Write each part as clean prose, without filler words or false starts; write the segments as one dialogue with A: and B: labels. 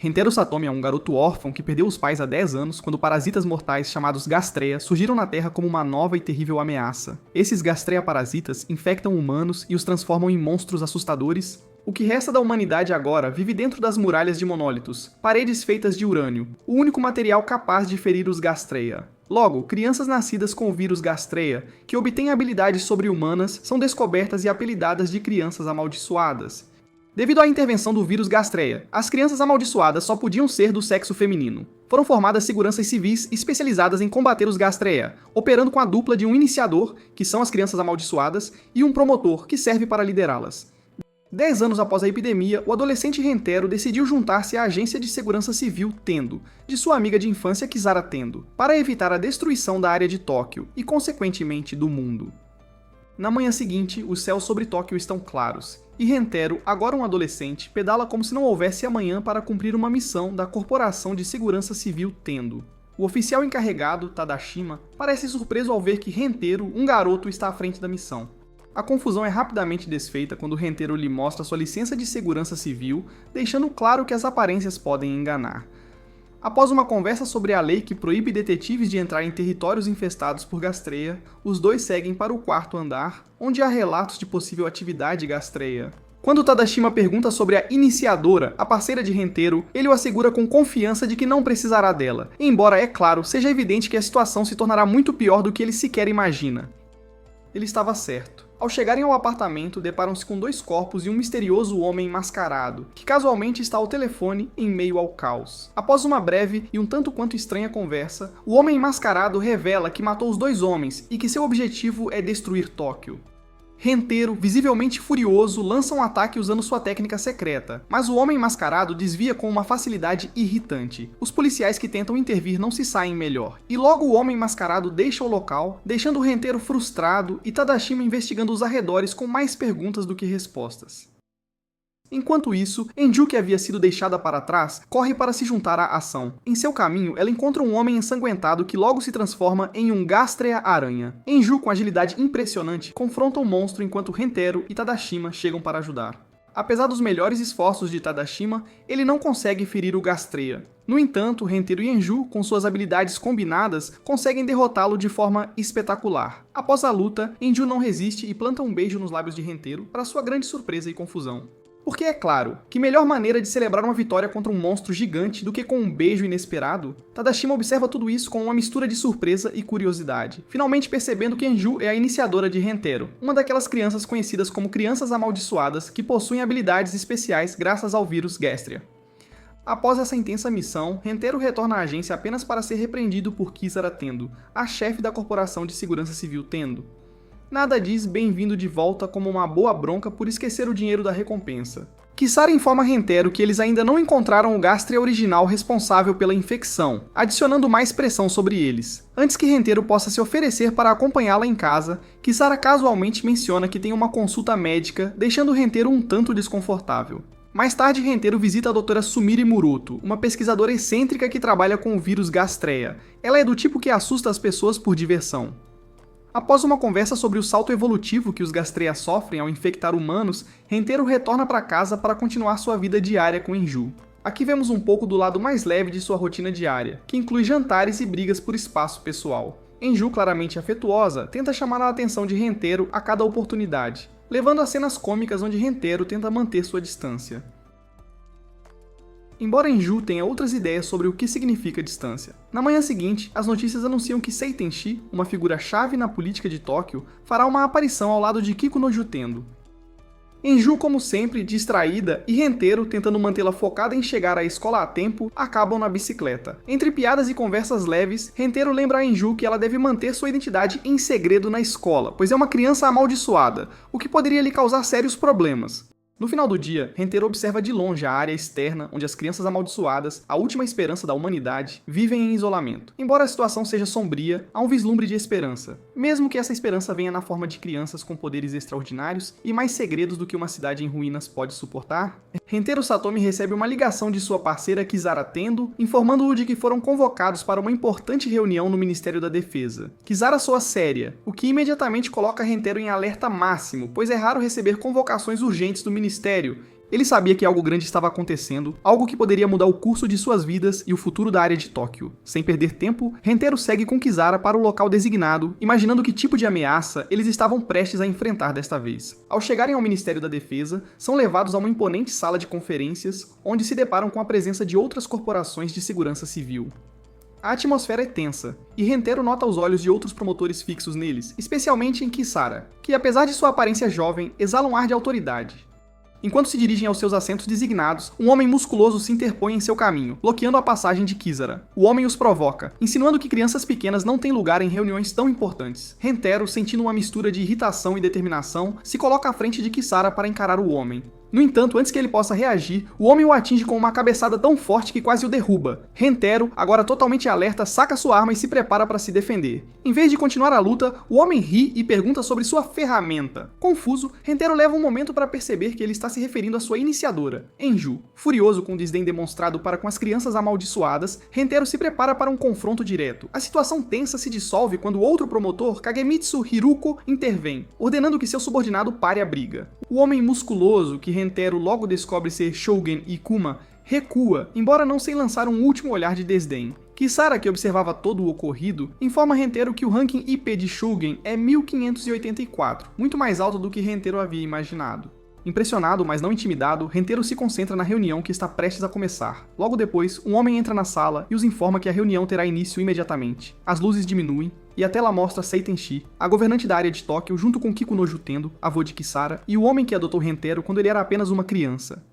A: Rentero Satomi é um garoto órfão que perdeu os pais há 10 anos quando parasitas mortais chamados Gastrea surgiram na Terra como uma nova e terrível ameaça. Esses Gastrea parasitas infectam humanos e os transformam em monstros assustadores. O que resta da humanidade agora vive dentro das muralhas de monólitos, paredes feitas de urânio, o único material capaz de ferir os Gastrea. Logo, crianças nascidas com o vírus Gastrea, que obtêm habilidades sobre-humanas, são descobertas e apelidadas de crianças amaldiçoadas. Devido à intervenção do vírus Gastrea, as crianças amaldiçoadas só podiam ser do sexo feminino. Foram formadas seguranças civis especializadas em combater os Gastrea, operando com a dupla de um iniciador, que são as crianças amaldiçoadas, e um promotor, que serve para liderá-las. 10 anos após a epidemia, o adolescente Rentero decidiu juntar-se à agência de segurança civil Tendo, de sua amiga de infância Kizara Tendo, para evitar a destruição da área de Tóquio e, consequentemente, do mundo. Na manhã seguinte, os céus sobre Tóquio estão claros, e Rentero, agora um adolescente, pedala como se não houvesse amanhã para cumprir uma missão da Corporação de Segurança Civil Tendo. O oficial encarregado, Tadashima, parece surpreso ao ver que Rentero, um garoto, está à frente da missão. A confusão é rapidamente desfeita quando Rentero lhe mostra sua licença de segurança civil, deixando claro que as aparências podem enganar. Após uma conversa sobre a lei que proíbe detetives de entrar em territórios infestados por Gastrea, os dois seguem para o quarto andar, onde há relatos de possível atividade Gastrea. Quando Tadashima pergunta sobre a iniciadora, a parceira de Rentero, ele o assegura com confiança de que não precisará dela, embora, é claro, seja evidente que a situação se tornará muito pior do que ele sequer imagina. Ele estava certo. Ao chegarem ao apartamento, deparam-se com dois corpos e um misterioso homem mascarado, que casualmente está ao telefone em meio ao caos. Após uma breve e um tanto quanto estranha conversa, o homem mascarado revela que matou os dois homens e que seu objetivo é destruir Tóquio. Rentero, visivelmente furioso, lança um ataque usando sua técnica secreta, mas o homem mascarado desvia com uma facilidade irritante. Os policiais que tentam intervir não se saem melhor, e logo o homem mascarado deixa o local, deixando o Rentero frustrado e Tadashima investigando os arredores com mais perguntas do que respostas. Enquanto isso, Enju, que havia sido deixada para trás, corre para se juntar à ação. Em seu caminho, ela encontra um homem ensanguentado que logo se transforma em um Gastrea-aranha. Enju, com agilidade impressionante, confronta o monstro enquanto Rentero e Tadashima chegam para ajudar. Apesar dos melhores esforços de Tadashima, ele não consegue ferir o Gastrea. No entanto, Rentero e Enju, com suas habilidades combinadas, conseguem derrotá-lo de forma espetacular. Após a luta, Enju não resiste e planta um beijo nos lábios de Rentero, para sua grande surpresa e confusão. Porque é claro, que melhor maneira de celebrar uma vitória contra um monstro gigante do que com um beijo inesperado? Tadashima observa tudo isso com uma mistura de surpresa e curiosidade, finalmente percebendo que Enju é a iniciadora de Rentero, uma daquelas crianças conhecidas como crianças amaldiçoadas que possuem habilidades especiais graças ao vírus Gastrea. Após essa intensa missão, Rentero retorna à agência apenas para ser repreendido por Kizara Tendo, a chefe da Corporação de Segurança Civil Tendo. Nada diz bem-vindo de volta como uma boa bronca por esquecer o dinheiro da recompensa. Kizara informa Rentero que eles ainda não encontraram o Gastrea original responsável pela infecção, adicionando mais pressão sobre eles. Antes que Rentero possa se oferecer para acompanhá-la em casa, Kizara casualmente menciona que tem uma consulta médica, deixando Rentero um tanto desconfortável. Mais tarde, Rentero visita a doutora Sumire Muroto, uma pesquisadora excêntrica que trabalha com o vírus Gastrea. Ela é do tipo que assusta as pessoas por diversão. Após uma conversa sobre o salto evolutivo que os Gastrea sofrem ao infectar humanos, Rentero retorna para casa para continuar sua vida diária com Enju. Aqui vemos um pouco do lado mais leve de sua rotina diária, que inclui jantares e brigas por espaço pessoal. Enju, claramente afetuosa, tenta chamar a atenção de Rentero a cada oportunidade, levando a cenas cômicas onde Rentero tenta manter sua distância. Embora Enju tenha outras ideias sobre o que significa distância. Na manhã seguinte, as notícias anunciam que Sei Tenchi, uma figura-chave na política de Tóquio, fará uma aparição ao lado de Kikunojo Tendo. Enju, como sempre, distraída, e Rentero, tentando mantê-la focada em chegar à escola a tempo, acabam na bicicleta. Entre piadas e conversas leves, Rentero lembra a Enju que ela deve manter sua identidade em segredo na escola, pois é uma criança amaldiçoada, o que poderia lhe causar sérios problemas. No final do dia, Rentero observa de longe a área externa onde as crianças amaldiçoadas, a última esperança da humanidade, vivem em isolamento. Embora a situação seja sombria, há um vislumbre de esperança, mesmo que essa esperança venha na forma de crianças com poderes extraordinários e mais segredos do que uma cidade em ruínas pode suportar. Rentero Satomi recebe uma ligação de sua parceira Kizara Tendo, informando-o de que foram convocados para uma importante reunião no Ministério da Defesa. Kizara soa séria, o que imediatamente coloca Rentero em alerta máximo, pois é raro receber convocações urgentes do Ministério, Ele sabia que algo grande estava acontecendo, algo que poderia mudar o curso de suas vidas e o futuro da área de Tóquio. Sem perder tempo, Rentaro segue com Kisara para o local designado, imaginando que tipo de ameaça eles estavam prestes a enfrentar desta vez. Ao chegarem ao Ministério da Defesa, são levados a uma imponente sala de conferências, onde se deparam com a presença de outras corporações de segurança civil. A atmosfera é tensa, e Rentaro nota os olhos de outros promotores fixos neles, especialmente em Kisara, que apesar de sua aparência jovem, exala um ar de autoridade. Enquanto se dirigem aos seus assentos designados, um homem musculoso se interpõe em seu caminho, bloqueando a passagem de Kisara. O homem os provoca, insinuando que crianças pequenas não têm lugar em reuniões tão importantes. Rentaro, sentindo uma mistura de irritação e determinação, se coloca à frente de Kisara para encarar o homem. No entanto, antes que ele possa reagir, o homem o atinge com uma cabeçada tão forte que quase o derruba. Rentaro, agora totalmente alerta, saca sua arma e se prepara para se defender. Em vez de continuar a luta, o homem ri e pergunta sobre sua ferramenta. Confuso, Rentaro leva um momento para perceber que ele está se referindo à sua iniciadora, Enju. Furioso com o desdém demonstrado para com as crianças amaldiçoadas, Rentaro se prepara para um confronto direto. A situação tensa se dissolve quando o outro promotor, Kagemitsu Hiruko, intervém, ordenando que seu subordinado pare a briga. O homem musculoso, que Rentaro logo descobre ser Shougen Ikuma, recua, embora não sem lançar um último olhar de desdém. Kisara, que observava todo o ocorrido, informa Rentaro que o ranking IP de Shougen é 1584, muito mais alto do que Rentaro havia imaginado. Impressionado, mas não intimidado, Rentaro se concentra na reunião que está prestes a começar. Logo depois, um homem entra na sala e os informa que a reunião terá início imediatamente. As luzes diminuem, e a tela mostra Seitenshi, a governante da área de Tóquio, junto com Kikuno Jutendo, avô de Kisara, e o homem que adotou Rentaro quando ele era apenas uma criança.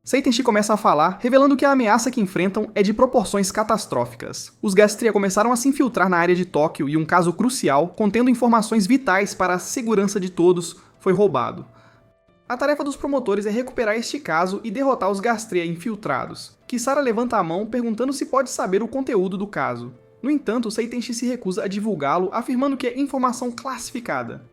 A: Seitenshi começa a falar, revelando que a ameaça que enfrentam é de proporções catastróficas. Os Gastria começaram a se infiltrar na área de Tóquio e um caso crucial, contendo informações vitais para a segurança de todos, foi roubado. A tarefa dos promotores é recuperar este caso e derrotar os Gastria infiltrados. Kisara levanta a mão perguntando se pode saber o conteúdo do caso. No entanto, Seitenshi se recusa a divulgá-lo, afirmando que é informação classificada.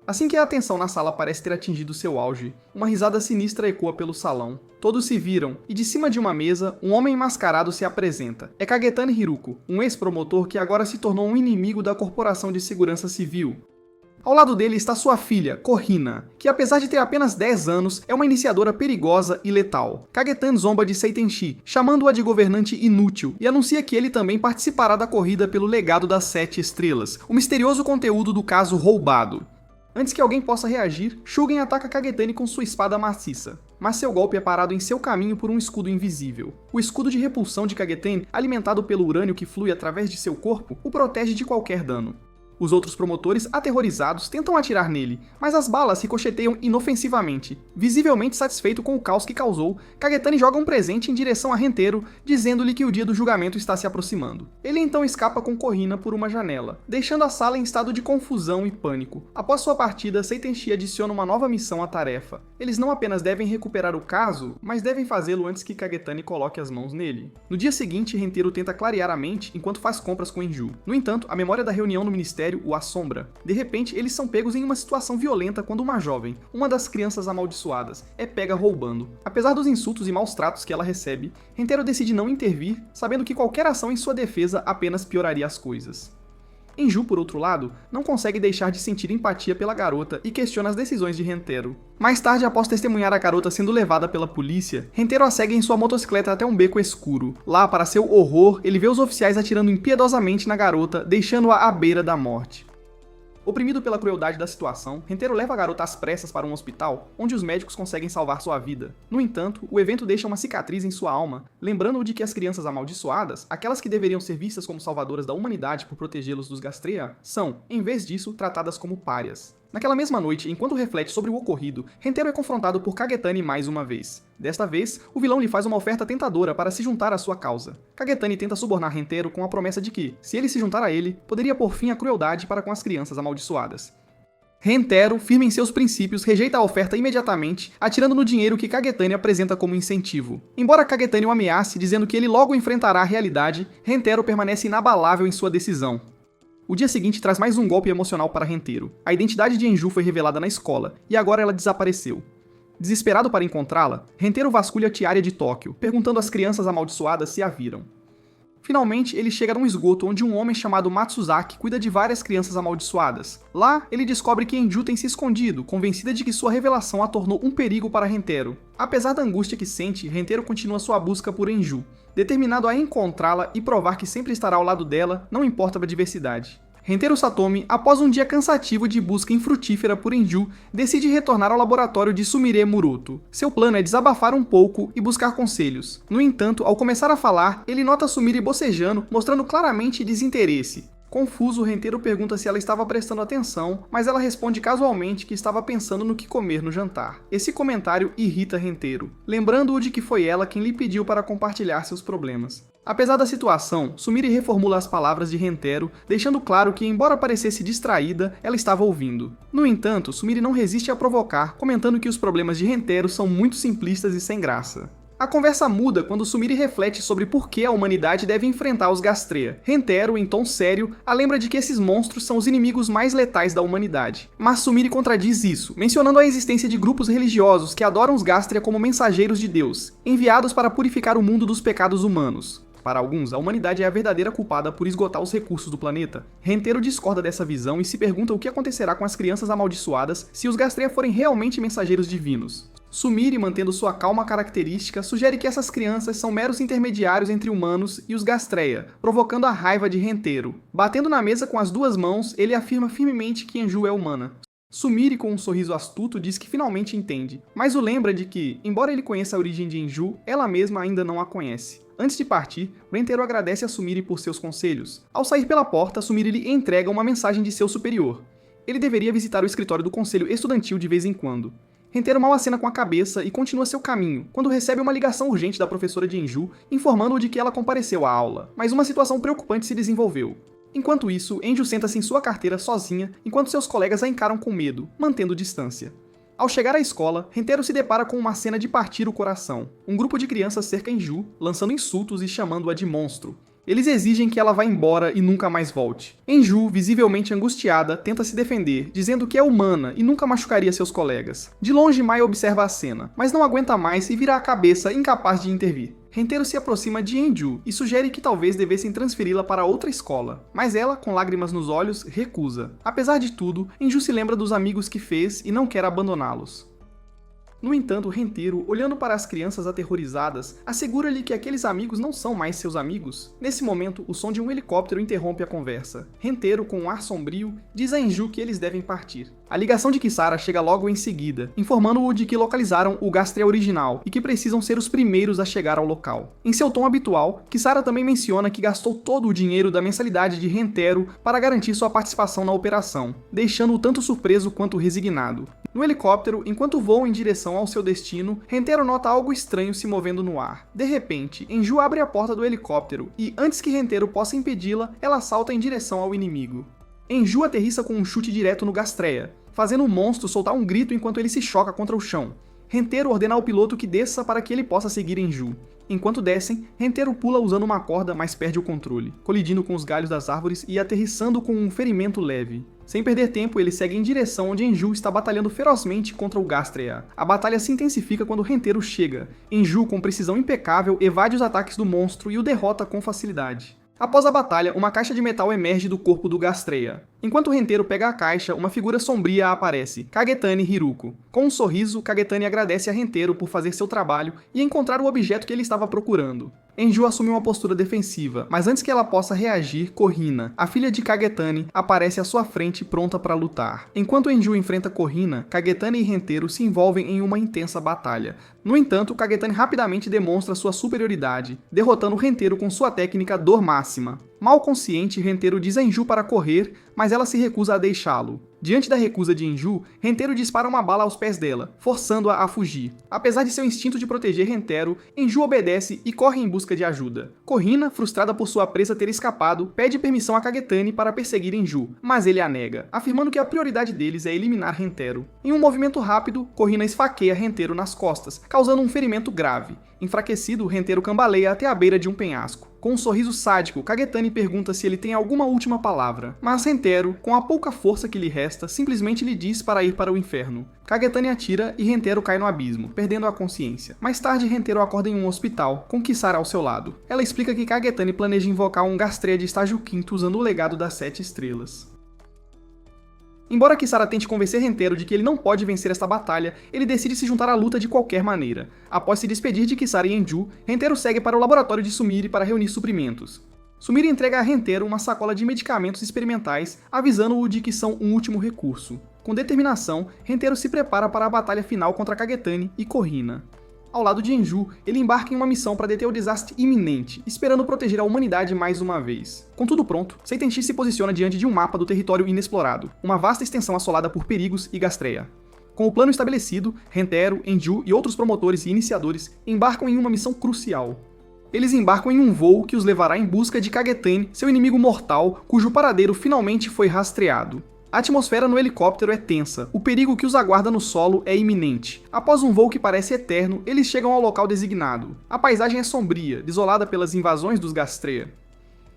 A: Assim que a atenção na sala parece ter atingido seu auge, uma risada sinistra ecoa pelo salão. Todos se viram, e de cima de uma mesa, um homem mascarado se apresenta. É Kagetani Hiruko, um ex-promotor que agora se tornou um inimigo da Corporação de Segurança Civil. Ao lado dele está sua filha, Kohina, que apesar de ter apenas 10 anos, é uma iniciadora perigosa e letal. Kagetan zomba de Seitenshi, chamando-a de governante inútil, e anuncia que ele também participará da corrida pelo legado das 7 estrelas, o misterioso conteúdo do caso roubado. Antes que alguém possa reagir, Shougen ataca Kagetani com sua espada maciça, mas seu golpe é parado em seu caminho por um escudo invisível. O escudo de repulsão de Kagetani, alimentado pelo urânio que flui através de seu corpo, o protege de qualquer dano. Os outros promotores, aterrorizados, tentam atirar nele, mas as balas ricocheteiam inofensivamente. Visivelmente satisfeito com o caos que causou, Kagetani joga um presente em direção a Rentaro, dizendo-lhe que o dia do julgamento está se aproximando. Ele então escapa com Kohina por uma janela, deixando a sala em estado de confusão e pânico. Após sua partida, Seitenshi adiciona uma nova missão à tarefa. Eles não apenas devem recuperar o caso, mas devem fazê-lo antes que Kagetani coloque as mãos nele. No dia seguinte, Rentaro tenta clarear a mente enquanto faz compras com Enju. No entanto, a memória da reunião no ministério o assombra. De repente, eles são pegos em uma situação violenta quando uma jovem, uma das crianças amaldiçoadas, é pega roubando. Apesar dos insultos e maus tratos que ela recebe, Rentaro decide não intervir, sabendo que qualquer ação em sua defesa apenas pioraria as coisas. Enju, por outro lado, não consegue deixar de sentir empatia pela garota e questiona as decisões de Rentaro. Mais tarde, após testemunhar a garota sendo levada pela polícia, Rentaro a segue em sua motocicleta até um beco escuro. Lá, para seu horror, ele vê os oficiais atirando impiedosamente na garota, deixando-a à beira da morte. Oprimido pela crueldade da situação, Rentaro leva a garota às pressas para um hospital, onde os médicos conseguem salvar sua vida. No entanto, o evento deixa uma cicatriz em sua alma, lembrando-o de que as crianças amaldiçoadas, aquelas que deveriam ser vistas como salvadoras da humanidade por protegê-los dos Gastrea, são, em vez disso, tratadas como párias. Naquela mesma noite, enquanto reflete sobre o ocorrido, Rentaro é confrontado por Kagetani mais uma vez. Desta vez, o vilão lhe faz uma oferta tentadora para se juntar à sua causa. Kagetani tenta subornar Rentaro com a promessa de que, se ele se juntar a ele, poderia pôr fim à crueldade para com as crianças amaldiçoadas. Rentaro, firme em seus princípios, rejeita a oferta imediatamente, atirando no dinheiro que Kagetani apresenta como incentivo. Embora Kagetani o ameace, dizendo que ele logo enfrentará a realidade, Rentaro permanece inabalável em sua decisão. O dia seguinte traz mais um golpe emocional para Rentaro. A identidade de Enju foi revelada na escola, e agora ela desapareceu. Desesperado para encontrá-la, Rentaro vasculha a tiária de Tóquio, perguntando às crianças amaldiçoadas se a viram. Finalmente, ele chega num esgoto onde um homem chamado Matsuzaki cuida de várias crianças amaldiçoadas. Lá, ele descobre que Enju tem se escondido, convencida de que sua revelação a tornou um perigo para Rentaro. Apesar da angústia que sente, Rentaro continua sua busca por Enju, determinado a encontrá-la e provar que sempre estará ao lado dela, não importa a adversidade. Rentaro Satomi, após um dia cansativo de busca infrutífera por Enju, decide retornar ao laboratório de Sumire Muroto. Seu plano é desabafar um pouco e buscar conselhos. No entanto, ao começar a falar, ele nota Sumire bocejando, mostrando claramente desinteresse. Confuso, Rentaro pergunta se ela estava prestando atenção, mas ela responde casualmente que estava pensando no que comer no jantar. Esse comentário irrita Rentaro, lembrando-o de que foi ela quem lhe pediu para compartilhar seus problemas. Apesar da situação, Sumire reformula as palavras de Rentaro, deixando claro que, embora parecesse distraída, ela estava ouvindo. No entanto, Sumire não resiste a provocar, comentando que os problemas de Rentaro são muito simplistas e sem graça. A conversa muda quando Sumire reflete sobre por que a humanidade deve enfrentar os Gastrea. Rentaro, em tom sério, a lembra de que esses monstros são os inimigos mais letais da humanidade. Mas Sumire contradiz isso, mencionando a existência de grupos religiosos que adoram os Gastrea como mensageiros de Deus, enviados para purificar o mundo dos pecados humanos. Para alguns, a humanidade é a verdadeira culpada por esgotar os recursos do planeta. Rentaro discorda dessa visão e se pergunta o que acontecerá com as crianças amaldiçoadas se os Gastrea forem realmente mensageiros divinos. Sumire, mantendo sua calma característica, sugere que essas crianças são meros intermediários entre humanos e os Gastrea, provocando a raiva de Rentaro. Batendo na mesa com as duas mãos, ele afirma firmemente que Enju é humana. Sumire, com um sorriso astuto, diz que finalmente entende, mas o lembra de que, embora ele conheça a origem de Enju, ela mesma ainda não a conhece. Antes de partir, Rentaro agradece a Sumire por seus conselhos. Ao sair pela porta, Sumire lhe entrega uma mensagem de seu superior. Ele deveria visitar o escritório do conselho estudantil de vez em quando. Rentaro mal acena com a cabeça e continua seu caminho, quando recebe uma ligação urgente da professora de Enju, informando-o de que ela compareceu à aula. Mas uma situação preocupante se desenvolveu. Enquanto isso, Enju senta-se em sua carteira sozinha, enquanto seus colegas a encaram com medo, mantendo distância. Ao chegar à escola, Rentaro se depara com uma cena de partir o coração. Um grupo de crianças cerca Enju, lançando insultos e chamando-a de monstro. Eles exigem que ela vá embora e nunca mais volte. Enju, visivelmente angustiada, tenta se defender, dizendo que é humana e nunca machucaria seus colegas. De longe, Mai observa a cena, mas não aguenta mais e vira a cabeça, incapaz de intervir. Rentaro se aproxima de Enju e sugere que talvez devessem transferi-la para outra escola, mas ela, com lágrimas nos olhos, recusa. Apesar de tudo, Enju se lembra dos amigos que fez e não quer abandoná-los. No entanto, Rentaro, olhando para as crianças aterrorizadas, assegura-lhe que aqueles amigos não são mais seus amigos. Nesse momento, o som de um helicóptero interrompe a conversa. Rentaro, com um ar sombrio, diz a Enju que eles devem partir. A ligação de Kisara chega logo em seguida, informando-o de que localizaram o Gastrea original e que precisam ser os primeiros a chegar ao local. Em seu tom habitual, Kisara também menciona que gastou todo o dinheiro da mensalidade de Rentaro para garantir sua participação na operação, deixando-o tanto surpreso quanto resignado. No helicóptero, enquanto voam em direção ao seu destino, Rentaro nota algo estranho se movendo no ar. De repente, Enju abre a porta do helicóptero e, antes que Rentaro possa impedi-la, ela salta em direção ao inimigo. Enju aterrissa com um chute direto no Gastrea, fazendo o monstro soltar um grito enquanto ele se choca contra o chão. Rentaro ordena ao piloto que desça para que ele possa seguir Enju. Enquanto descem, Rentaro pula usando uma corda, mas perde o controle, colidindo com os galhos das árvores e aterrissando com um ferimento leve. Sem perder tempo, ele segue em direção onde Enju está batalhando ferozmente contra o Gastrea. A batalha se intensifica quando Rentaro chega. Enju, com precisão impecável, evade os ataques do monstro e o derrota com facilidade. Após a batalha, uma caixa de metal emerge do corpo do Gastrea. Enquanto Rentaro pega a caixa, uma figura sombria aparece, Kagetani Hiruko. Com um sorriso, Kagetani agradece a Rentaro por fazer seu trabalho e encontrar o objeto que ele estava procurando. Enju assume uma postura defensiva, mas antes que ela possa reagir, Korrina, a filha de Kagetani, aparece à sua frente pronta para lutar. Enquanto Enju enfrenta Korrina, Kagetani e Rentaro se envolvem em uma intensa batalha. No entanto, Kagetani rapidamente demonstra sua superioridade, derrotando Rentaro com sua técnica Dor Máxima. Mal consciente, Rentaro diz a Enju para correr, mas ela se recusa a deixá-lo. Diante da recusa de Enju, Rentaro dispara uma bala aos pés dela, forçando-a a fugir. Apesar de seu instinto de proteger Rentaro, Enju obedece e corre em busca de ajuda. Korrina, frustrada por sua presa ter escapado, pede permissão a Kagetani para perseguir Enju, mas ele a nega, afirmando que a prioridade deles é eliminar Rentaro. Em um movimento rápido, Korrina esfaqueia Rentaro nas costas, causando um ferimento grave. Enfraquecido, Rentaro cambaleia até a beira de um penhasco. Com um sorriso sádico, Kagetani pergunta se ele tem alguma última palavra, mas Rentaro, com a pouca força que lhe resta, simplesmente lhe diz para ir para o inferno. Kagetani atira e Rentaro cai no abismo, perdendo a consciência. Mais tarde, Rentaro acorda em um hospital, com Kisara ao seu lado. Ela explica que Kagetani planeja invocar um Gastrea de estágio 5º usando o legado das 7 estrelas. Embora Kisara tente convencer Rentaro de que ele não pode vencer esta batalha, ele decide se juntar à luta de qualquer maneira. Após se despedir de Kisara e Enju, Rentaro segue para o laboratório de Sumire para reunir suprimentos. Sumire entrega a Rentaro uma sacola de medicamentos experimentais, avisando-o de que são um último recurso. Com determinação, Rentaro se prepara para a batalha final contra Kagetani e Korrina. Ao lado de Enju, ele embarca em uma missão para deter o desastre iminente, esperando proteger a humanidade mais uma vez. Com tudo pronto, Seitenshi se posiciona diante de um mapa do território inexplorado, uma vasta extensão assolada por perigos e Gastrea. Com o plano estabelecido, Rentaro, Enju e outros promotores e iniciadores embarcam em uma missão crucial. Eles embarcam em um voo que os levará em busca de Kagetani, seu inimigo mortal, cujo paradeiro finalmente foi rastreado. A atmosfera no helicóptero é tensa, o perigo que os aguarda no solo é iminente. Após um voo que parece eterno, eles chegam ao local designado. A paisagem é sombria, desolada pelas invasões dos Gastrea.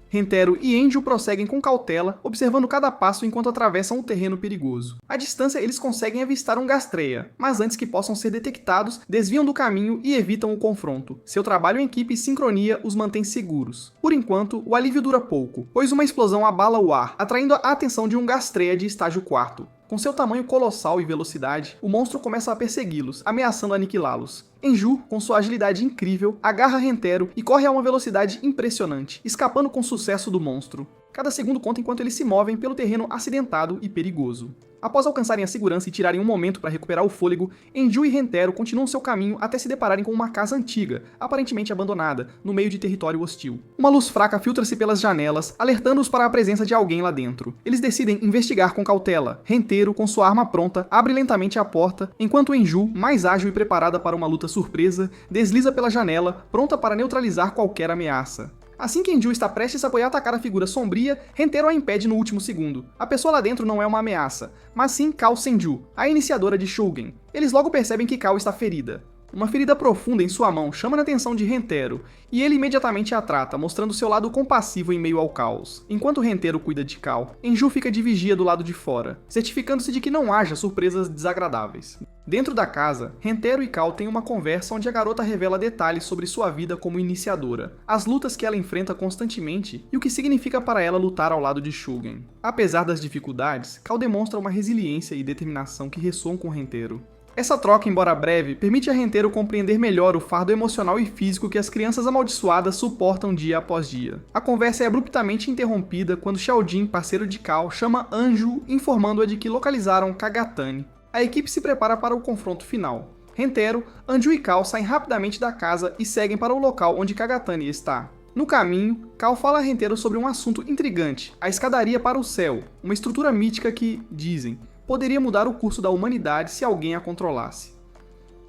A: Rentaro e Enju prosseguem com cautela, observando cada passo enquanto atravessam o terreno perigoso. À distância, eles conseguem avistar um Gastrea, mas antes que possam ser detectados, desviam do caminho e evitam o confronto. Seu trabalho em equipe e sincronia os mantém seguros. Por enquanto, o alívio dura pouco, pois uma explosão abala o ar, atraindo a atenção de um Gastrea de estágio 4º. Com seu tamanho colossal e velocidade, o monstro começa a persegui-los, ameaçando aniquilá-los. Enju, com sua agilidade incrível, agarra Rentaro e corre a uma velocidade impressionante, escapando com sucesso do monstro. Cada segundo conta enquanto eles se movem pelo terreno acidentado e perigoso. Após alcançarem a segurança e tirarem um momento para recuperar o fôlego, Enju e Rentaro continuam seu caminho até se depararem com uma casa antiga, aparentemente abandonada, no meio de território hostil. Uma luz fraca filtra-se pelas janelas, alertando-os para a presença de alguém lá dentro. Eles decidem investigar com cautela. Rentaro, com sua arma pronta, abre lentamente a porta, enquanto Enju, mais ágil e preparada para uma luta surpresa, desliza pela janela, pronta para neutralizar qualquer ameaça. Assim que Enju está prestes a apoiar atacar a figura sombria, Rentaro a impede no último segundo. A pessoa lá dentro não é uma ameaça, mas sim Kao Senju, a iniciadora de Shougen. Eles logo percebem que Kao está ferida. Uma ferida profunda em sua mão chama a atenção de Rentaro, e ele imediatamente a trata, mostrando seu lado compassivo em meio ao caos. Enquanto Rentaro cuida de Kao, Enju fica de vigia do lado de fora, certificando-se de que não haja surpresas desagradáveis. Dentro da casa, Rentaro e Kao têm uma conversa onde a garota revela detalhes sobre sua vida como iniciadora, as lutas que ela enfrenta constantemente e o que significa para ela lutar ao lado de Shougen. Apesar das dificuldades, Kao demonstra uma resiliência e determinação que ressoam com Rentaro. Essa troca, embora breve, permite a Rentaro compreender melhor o fardo emocional e físico que as crianças amaldiçoadas suportam dia após dia. A conversa é abruptamente interrompida quando Xiaojin, parceiro de Kao, chama Anju, informando-a de que localizaram Kagatani. A equipe se prepara para o confronto final. Rentaro, Anju e Kao saem rapidamente da casa e seguem para o local onde Kagatani está. No caminho, Kao fala a Rentaro sobre um assunto intrigante, a escadaria para o céu, uma estrutura mítica que, dizem, poderia mudar o curso da humanidade se alguém a controlasse.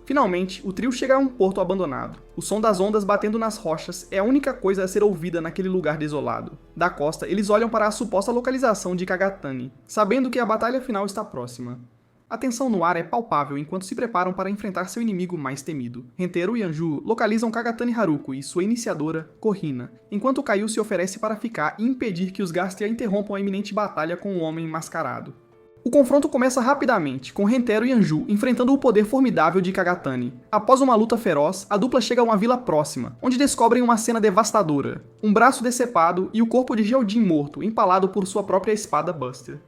A: Finalmente, o trio chega a um porto abandonado. O som das ondas batendo nas rochas é a única coisa a ser ouvida naquele lugar desolado. Da costa, eles olham para a suposta localização de Kagatani, sabendo que a batalha final está próxima. A tensão no ar é palpável enquanto se preparam para enfrentar seu inimigo mais temido. Rentaro e Anju localizam Kagatani Haruko e sua iniciadora, Korrina, enquanto Kaiu se oferece para ficar e impedir que os Gastrea interrompam a iminente batalha com o homem mascarado. O confronto começa rapidamente, com Rentaro e Anju enfrentando o poder formidável de Kagatani. Após uma luta feroz, a dupla chega a uma vila próxima, onde descobrem uma cena devastadora. Um braço decepado e o corpo de Xiaojin morto, empalado por sua própria espada Buster.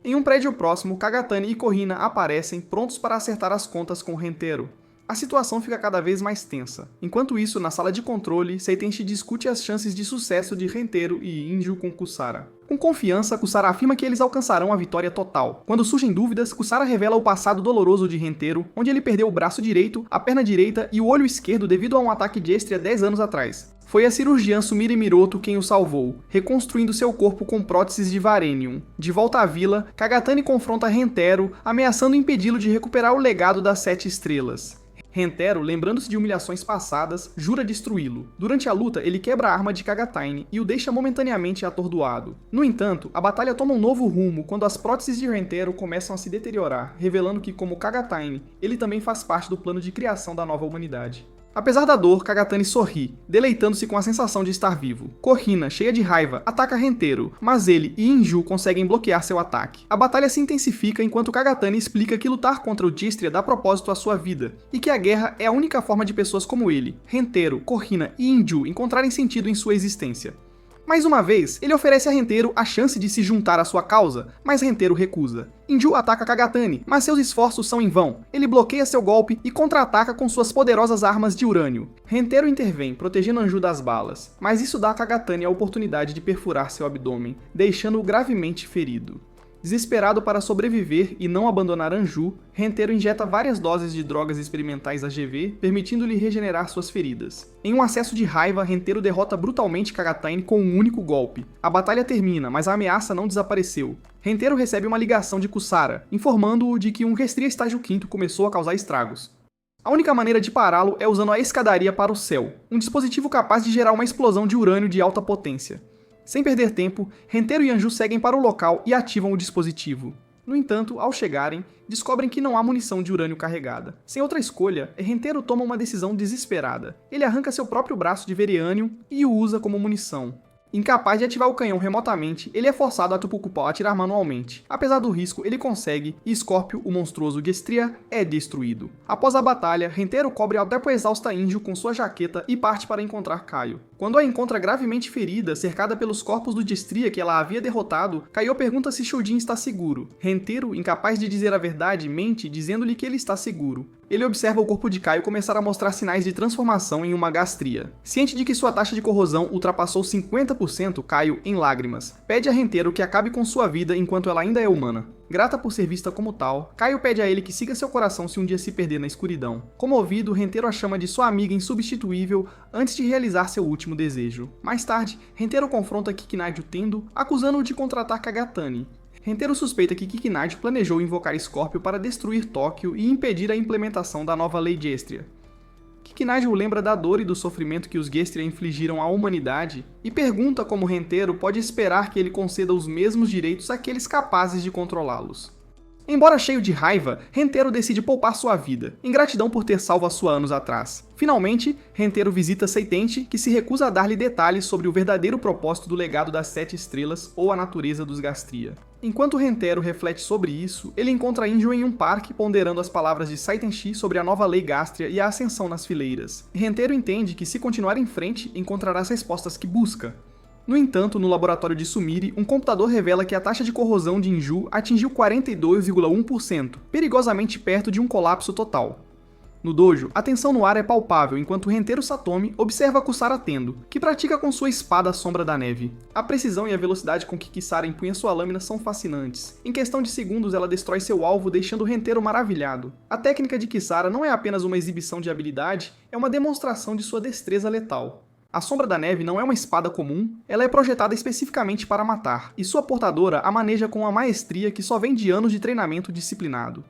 A: Em um prédio próximo, Kagatani e Korrina aparecem, prontos para acertar as contas com Rentaro. A situação fica cada vez mais tensa. Enquanto isso, na sala de controle, Seitenshi discute as chances de sucesso de Rentaro e Enju com Kusara. Com confiança, Kusara afirma que eles alcançarão a vitória total. Quando surgem dúvidas, Kusara revela o passado doloroso de Rentaro, onde ele perdeu o braço direito, a perna direita e o olho esquerdo devido a um ataque de Estria 10 anos atrás. Foi a cirurgiã Sumire Miroto quem o salvou, reconstruindo seu corpo com próteses de Varenium. De volta à vila, Kagatani confronta Rentaro, ameaçando impedi-lo de recuperar o legado das 7 estrelas. Rentaro, lembrando-se de humilhações passadas, jura destruí-lo. Durante a luta, ele quebra a arma de Kagatani e o deixa momentaneamente atordoado. No entanto, a batalha toma um novo rumo quando as próteses de Rentaro começam a se deteriorar, revelando que, como Kagatani, ele também faz parte do plano de criação da nova humanidade. Apesar da dor, Kagatani sorri, deleitando-se com a sensação de estar vivo. Korrina, cheia de raiva, ataca Hentaro, mas ele e Inju conseguem bloquear seu ataque. A batalha se intensifica enquanto Kagatani explica que lutar contra o Dystria dá propósito à sua vida, e que a guerra é a única forma de pessoas como ele, Hentaro, Korrina e Inju encontrarem sentido em sua existência. Mais uma vez, ele oferece a Hentaro a chance de se juntar à sua causa, mas Hentaro recusa. Inju ataca Kagatani, mas seus esforços são em vão. Ele bloqueia seu golpe e contra-ataca com suas poderosas armas de urânio. Hentaro intervém, protegendo Anju das balas, mas isso dá a Kagatani a oportunidade de perfurar seu abdômen, deixando-o gravemente ferido. Desesperado para sobreviver e não abandonar Anju, Hentaro injeta várias doses de drogas experimentais AGV, permitindo-lhe regenerar suas feridas. Em um acesso de raiva, Hentaro derrota brutalmente Kagatani com um único golpe. A batalha termina, mas a ameaça não desapareceu. Hentaro recebe uma ligação de Kusara, informando-o de que um Gestria estágio 5º começou a causar estragos. A única maneira de pará-lo é usando a escadaria para o céu, um dispositivo capaz de gerar uma explosão de urânio de alta potência. Sem perder tempo, Hentaro e Anju seguem para o local e ativam o dispositivo. No entanto, ao chegarem, descobrem que não há munição de urânio carregada. Sem outra escolha, Hentaro toma uma decisão desesperada. Ele arranca seu próprio braço de Verianium e o usa como munição. Incapaz de ativar o canhão remotamente, ele é forçado a Tupukupau a atirar manualmente. Apesar do risco, ele consegue, e Scorpio, o monstruoso Gestria, é destruído. Após a batalha, Hentaro cobre a depo exausta Inju com sua jaqueta e parte para encontrar Kaio. Quando a encontra gravemente ferida, cercada pelos corpos do Gestria que ela havia derrotado, Kaio pergunta se Shujin está seguro. Hentaro, incapaz de dizer a verdade, mente dizendo-lhe que ele está seguro. Ele observa o corpo de Kaio começar a mostrar sinais de transformação em uma gastria. Ciente de que sua taxa de corrosão ultrapassou 50%, Kaio, em lágrimas, pede a Hentaro que acabe com sua vida enquanto ela ainda é humana. Grata por ser vista como tal, Kaio pede a ele que siga seu coração se um dia se perder na escuridão. Comovido, Hentaro a chama de sua amiga insubstituível antes de realizar seu último desejo. Mais tarde, Hentaro confronta Kikinaju Tendo, acusando-o de contratar Kagatani. Hentaro suspeita que Kikinaju planejou invocar Scorpio para destruir Tóquio e impedir a implementação da nova lei Gestria. Kikinaju lembra da dor e do sofrimento que os Gestria infligiram à humanidade e pergunta como Hentaro pode esperar que ele conceda os mesmos direitos àqueles capazes de controlá-los. Embora cheio de raiva, Hentaro decide poupar sua vida, em gratidão por ter salvo a sua anos atrás. Finalmente, Hentaro visita Seitente, que se recusa a dar-lhe detalhes sobre o verdadeiro propósito do legado das 7 estrelas ou a natureza dos Gastria. Enquanto Hentaro reflete sobre isso, ele encontra Inju em um parque ponderando as palavras de Saitenshi sobre a nova lei Gastria e a ascensão nas fileiras. Hentaro entende que se continuar em frente, encontrará as respostas que busca. No entanto, no laboratório de Sumire, um computador revela que a taxa de corrosão de Inju atingiu 42,1%, perigosamente perto de um colapso total. No dojo, a tensão no ar é palpável enquanto Hentaro Satomi observa Kusara Tendo, que pratica com sua espada a Sombra da Neve. A precisão e a velocidade com que Kisara empunha sua lâmina são fascinantes. Em questão de segundos, ela destrói seu alvo, deixando Hentaro maravilhado. A técnica de Kisara não é apenas uma exibição de habilidade, é uma demonstração de sua destreza letal. A Sombra da Neve não é uma espada comum, ela é projetada especificamente para matar, e sua portadora a maneja com uma maestria que só vem de anos de treinamento disciplinado.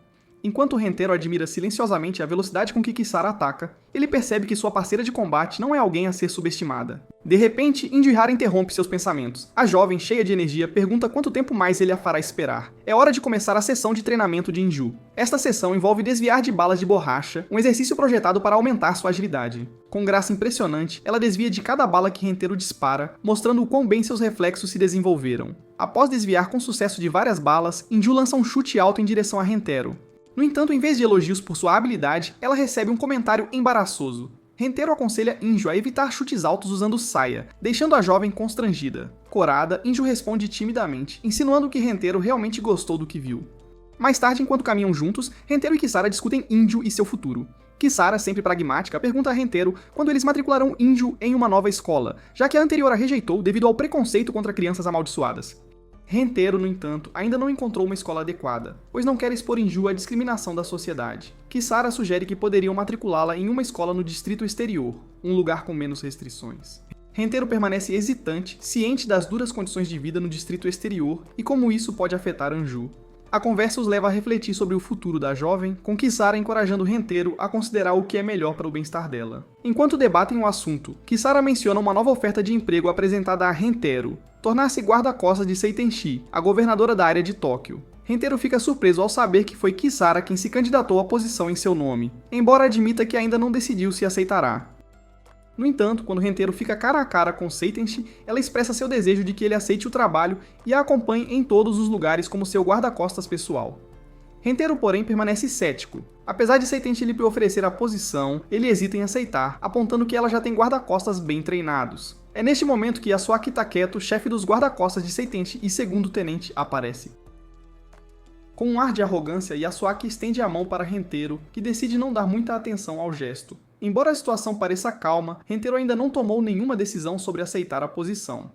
A: Enquanto Hentaro admira silenciosamente a velocidade com que Kisara ataca, ele percebe que sua parceira de combate não é alguém a ser subestimada. De repente, Indihara interrompe seus pensamentos. A jovem, cheia de energia, pergunta quanto tempo mais ele a fará esperar. É hora de começar a sessão de treinamento de Inju. Esta sessão envolve desviar de balas de borracha, um exercício projetado para aumentar sua agilidade. Com graça impressionante, ela desvia de cada bala que Hentaro dispara, mostrando o quão bem seus reflexos se desenvolveram. Após desviar com sucesso de várias balas, Inju lança um chute alto em direção a Hentaro. No entanto, em vez de elogios por sua habilidade, ela recebe um comentário embaraçoso. Hentaro aconselha Inju a evitar chutes altos usando saia, deixando a jovem constrangida. Corada, Inju responde timidamente, insinuando que Hentaro realmente gostou do que viu. Mais tarde, enquanto caminham juntos, Hentaro e Kisara discutem Inju e seu futuro. Kisara, sempre pragmática, pergunta a Hentaro quando eles matricularão Inju em uma nova escola, já que a anterior a rejeitou devido ao preconceito contra crianças amaldiçoadas. Hentaro, no entanto, ainda não encontrou uma escola adequada, pois não quer expor Inju à discriminação da sociedade. Kisara sugere que poderiam matriculá-la em uma escola no distrito exterior, um lugar com menos restrições. Hentaro permanece hesitante, ciente das duras condições de vida no distrito exterior e como isso pode afetar Anju. A conversa os leva a refletir sobre o futuro da jovem, com Kisara encorajando Hentaro a considerar o que é melhor para o bem-estar dela. Enquanto debatem o assunto, Kisara menciona uma nova oferta de emprego apresentada a Hentaro, tornar-se guarda-costas de Seitenshi, a governadora da área de Tóquio. Rentero fica surpreso ao saber que foi Kisara quem se candidatou à posição em seu nome, embora admita que ainda não decidiu se aceitará. No entanto, quando Rentero fica cara a cara com Seitenshi, ela expressa seu desejo de que ele aceite o trabalho e a acompanhe em todos os lugares como seu guarda-costas pessoal. Rentero, porém, permanece cético. Apesar de Seitenshi lhe oferecer a posição, ele hesita em aceitar, apontando que ela já tem guarda-costas bem treinados. É neste momento que Yasuaki Taketo, chefe dos guarda-costas de Seitenshi e segundo tenente, aparece. Com um ar de arrogância, Yasuaki estende a mão para Rentero, que decide não dar muita atenção ao gesto. Embora a situação pareça calma, Rentero ainda não tomou nenhuma decisão sobre aceitar a posição.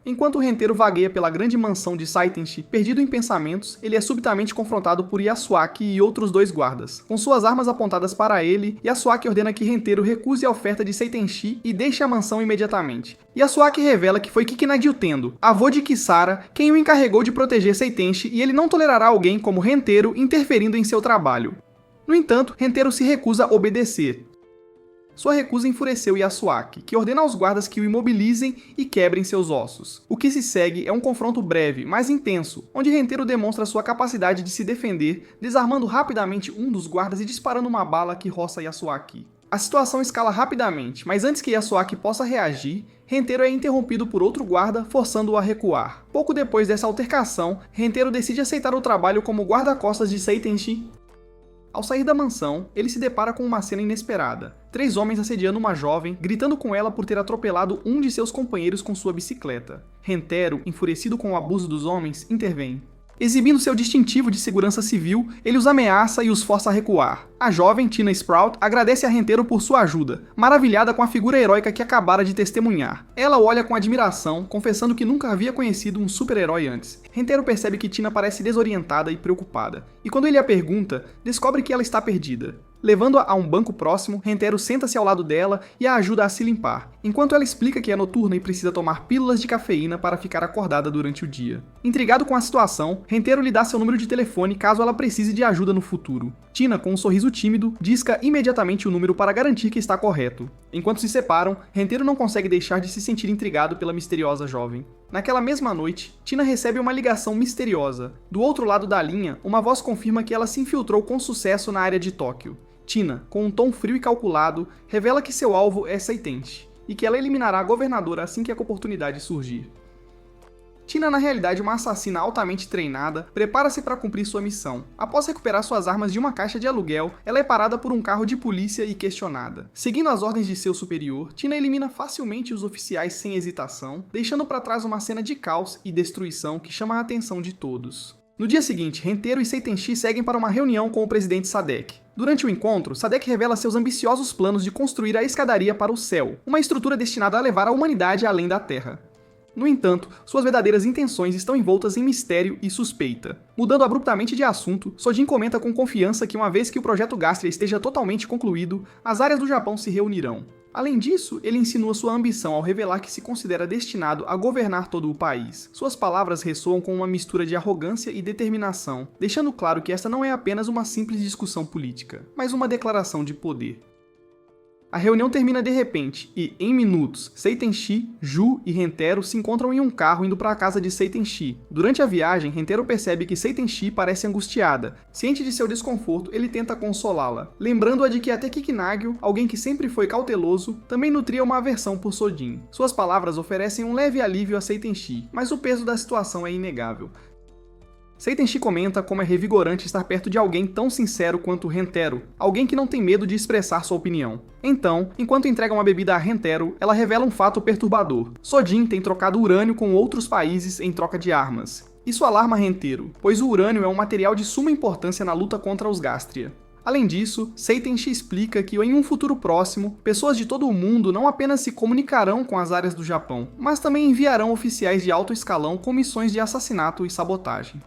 A: Enquanto Rentero vagueia pela grande mansão de Seitenshi, perdido em pensamentos, ele é subitamente confrontado por Yasuaki e outros dois guardas. Com suas armas apontadas para ele, Yasuaki ordena que Rentero recuse a oferta de Seitenshi e deixe a mansão imediatamente. Yasuaki revela que foi Kikinagi Tendo, avô de Kisara, quem o encarregou de proteger Seitenshi e ele não tolerará alguém como Rentero interferindo em seu trabalho. No entanto, Rentero se recusa a obedecer. Sua recusa enfureceu Yasuaki, que ordena aos guardas que o imobilizem e quebrem seus ossos. O que se segue é um confronto breve, mas intenso, onde Rentero demonstra sua capacidade de se defender, desarmando rapidamente um dos guardas e disparando uma bala que roça Yasuaki. A situação escala rapidamente, mas antes que Yasuaki possa reagir, Rentero é interrompido por outro guarda, forçando-o a recuar. Pouco depois dessa altercação, Rentero decide aceitar o trabalho como guarda-costas de Seitenshi. Ao sair da mansão, ele se depara com uma cena inesperada. 3 homens assediando uma jovem, gritando com ela por ter atropelado um de seus companheiros com sua bicicleta. Rentero, enfurecido com o abuso dos homens, intervém. Exibindo seu distintivo de segurança civil, ele os ameaça e os força a recuar. A jovem, Tina Sprout, agradece a Rentero por sua ajuda, maravilhada com a figura heróica que acabara de testemunhar. Ela o olha com admiração, confessando que nunca havia conhecido um super-herói antes. Rentero percebe que Tina parece desorientada e preocupada, e quando ele a pergunta, descobre que ela está perdida. Levando-a a um banco próximo, Rentero senta-se ao lado dela e a ajuda a se limpar, enquanto ela explica que é noturna e precisa tomar pílulas de cafeína para ficar acordada durante o dia. Intrigado com a situação, Rentero lhe dá seu número de telefone caso ela precise de ajuda no futuro. Tina, com um sorriso tímido, disca imediatamente o número para garantir que está correto. Enquanto se separam, Rentero não consegue deixar de se sentir intrigado pela misteriosa jovem. Naquela mesma noite, Tina recebe uma ligação misteriosa. Do outro lado da linha, uma voz confirma que ela se infiltrou com sucesso na área de Tóquio. Tina, com um tom frio e calculado, revela que seu alvo é Seitenshi, e que ela eliminará a governadora assim que a oportunidade surgir. Tina, na realidade uma assassina altamente treinada, prepara-se para cumprir sua missão. Após recuperar suas armas de uma caixa de aluguel, ela é parada por um carro de polícia e questionada. Seguindo as ordens de seu superior, Tina elimina facilmente os oficiais sem hesitação, deixando para trás uma cena de caos e destruição que chama a atenção de todos. No dia seguinte, Rentero e Seitenshi seguem para uma reunião com o presidente Sadek. Durante o encontro, Sadek revela seus ambiciosos planos de construir a escadaria para o céu, uma estrutura destinada a levar a humanidade além da Terra. No entanto, suas verdadeiras intenções estão envoltas em mistério e suspeita. Mudando abruptamente de assunto, Sojin comenta com confiança que uma vez que o projeto Gastria esteja totalmente concluído, as áreas do Japão se reunirão. Além disso, ele insinua sua ambição ao revelar que se considera destinado a governar todo o país. Suas palavras ressoam com uma mistura de arrogância e determinação, deixando claro que esta não é apenas uma simples discussão política, mas uma declaração de poder. A reunião termina de repente e, em minutos, Seitenshi, Ju e Rentero se encontram em um carro indo para a casa de Seitenshi. Durante a viagem, Rentero percebe que Seitenshi parece angustiada. Ciente de seu desconforto, ele tenta consolá-la, lembrando-a de que até Kikinagyo, alguém que sempre foi cauteloso, também nutria uma aversão por Sojin. Suas palavras oferecem um leve alívio a Seitenshi, mas o peso da situação é inegável. Seitenshi comenta como é revigorante estar perto de alguém tão sincero quanto Rentero, alguém que não tem medo de expressar sua opinião. Então, enquanto entrega uma bebida a Rentero, ela revela um fato perturbador. Sojin tem trocado urânio com outros países em troca de armas. Isso alarma Rentero, pois o urânio é um material de suma importância na luta contra os Gastria. Além disso, Seitenshi explica que em um futuro próximo, pessoas de todo o mundo não apenas se comunicarão com as áreas do Japão, mas também enviarão oficiais de alto escalão com missões de assassinato e sabotagem.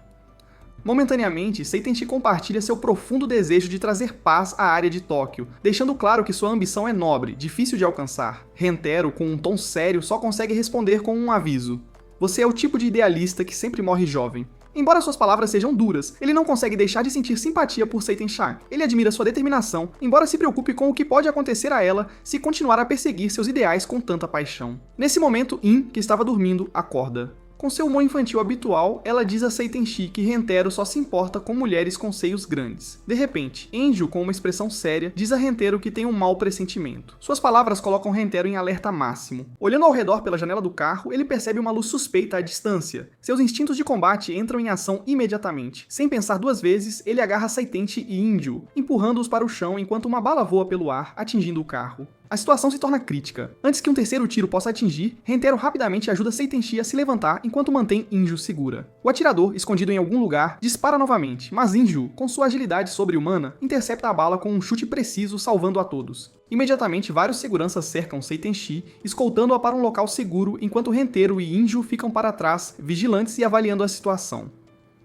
A: Momentaneamente, Seitenshi compartilha seu profundo desejo de trazer paz à área de Tóquio, deixando claro que sua ambição é nobre, difícil de alcançar. Rentero, com um tom sério, só consegue responder com um aviso. Você é o tipo de idealista que sempre morre jovem. Embora suas palavras sejam duras, ele não consegue deixar de sentir simpatia por Seitenshi. Ele admira sua determinação, embora se preocupe com o que pode acontecer a ela se continuar a perseguir seus ideais com tanta paixão. Nesse momento, In, que estava dormindo, acorda. Com seu humor infantil habitual, ela diz a Seitenshi que Rentaro só se importa com mulheres com seios grandes. De repente, Enju, com uma expressão séria, diz a Rentaro que tem um mau pressentimento. Suas palavras colocam Rentaro em alerta máximo. Olhando ao redor pela janela do carro, ele percebe uma luz suspeita à distância. Seus instintos de combate entram em ação imediatamente. Sem pensar duas vezes, ele agarra Seitenshi e Enju, empurrando-os para o chão enquanto uma bala voa pelo ar, atingindo o carro. A situação se torna crítica. Antes que um terceiro tiro possa atingir, Rentaro rapidamente ajuda Seitenshi a se levantar enquanto mantém Enju segura. O atirador, escondido em algum lugar, dispara novamente, mas Enju, com sua agilidade sobre-humana, intercepta a bala com um chute preciso, salvando a todos. Imediatamente, vários seguranças cercam Seitenshi, escoltando-a para um local seguro, enquanto Rentaro e Enju ficam para trás, vigilantes e avaliando a situação.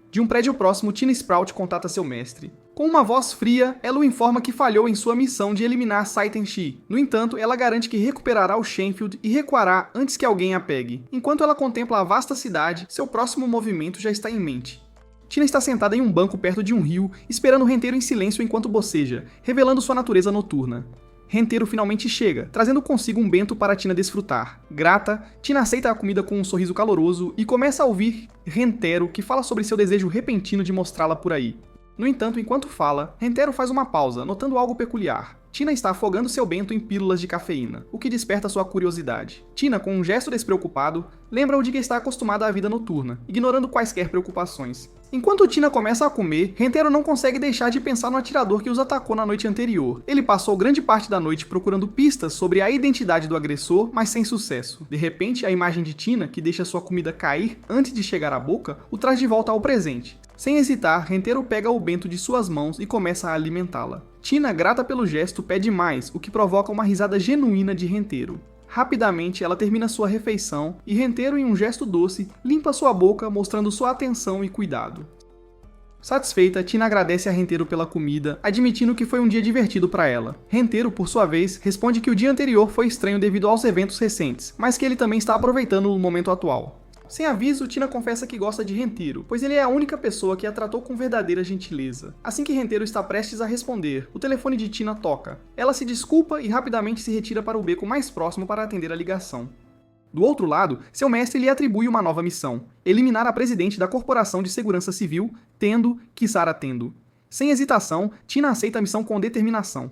A: De um prédio próximo, Tina Sprout contata seu mestre. Com uma voz fria, ela o informa que falhou em sua missão de eliminar Seitenshi. No entanto, ela garante que recuperará o Shenfield e recuará antes que alguém a pegue. Enquanto ela contempla a vasta cidade, seu próximo movimento já está em mente. Tina está sentada em um banco perto de um rio, esperando Rentaro em silêncio enquanto boceja, revelando sua natureza noturna. Rentaro finalmente chega, trazendo consigo um bento para Tina desfrutar. Grata, Tina aceita a comida com um sorriso caloroso e começa a ouvir Rentaro, que fala sobre seu desejo repentino de mostrá-la por aí. No entanto, enquanto fala, Rentaro faz uma pausa, notando algo peculiar. Tina está afogando seu bento em pílulas de cafeína, o que desperta sua curiosidade. Tina, com um gesto despreocupado, lembra-o de que está acostumada à vida noturna, ignorando quaisquer preocupações. Enquanto Tina começa a comer, Rentaro não consegue deixar de pensar no atirador que os atacou na noite anterior. Ele passou grande parte da noite procurando pistas sobre a identidade do agressor, mas sem sucesso. De repente, a imagem de Tina, que deixa sua comida cair antes de chegar à boca, o traz de volta ao presente. Sem hesitar, Rentaro pega o bento de suas mãos e começa a alimentá-la. Tina, grata pelo gesto, pede mais, o que provoca uma risada genuína de Rentaro. Rapidamente, ela termina sua refeição e Rentaro, em um gesto doce, limpa sua boca, mostrando sua atenção e cuidado. Satisfeita, Tina agradece a Rentaro pela comida, admitindo que foi um dia divertido para ela. Rentaro, por sua vez, responde que o dia anterior foi estranho devido aos eventos recentes, mas que ele também está aproveitando o momento atual. Sem aviso, Tina confessa que gosta de Rentaro, pois ele é a única pessoa que a tratou com verdadeira gentileza. Assim que Rentaro está prestes a responder, o telefone de Tina toca. Ela se desculpa e rapidamente se retira para o beco mais próximo para atender a ligação. Do outro lado, seu mestre lhe atribui uma nova missão: eliminar a presidente da Corporação de Segurança Civil, Kisara Tendo. Sem hesitação, Tina aceita a missão com determinação.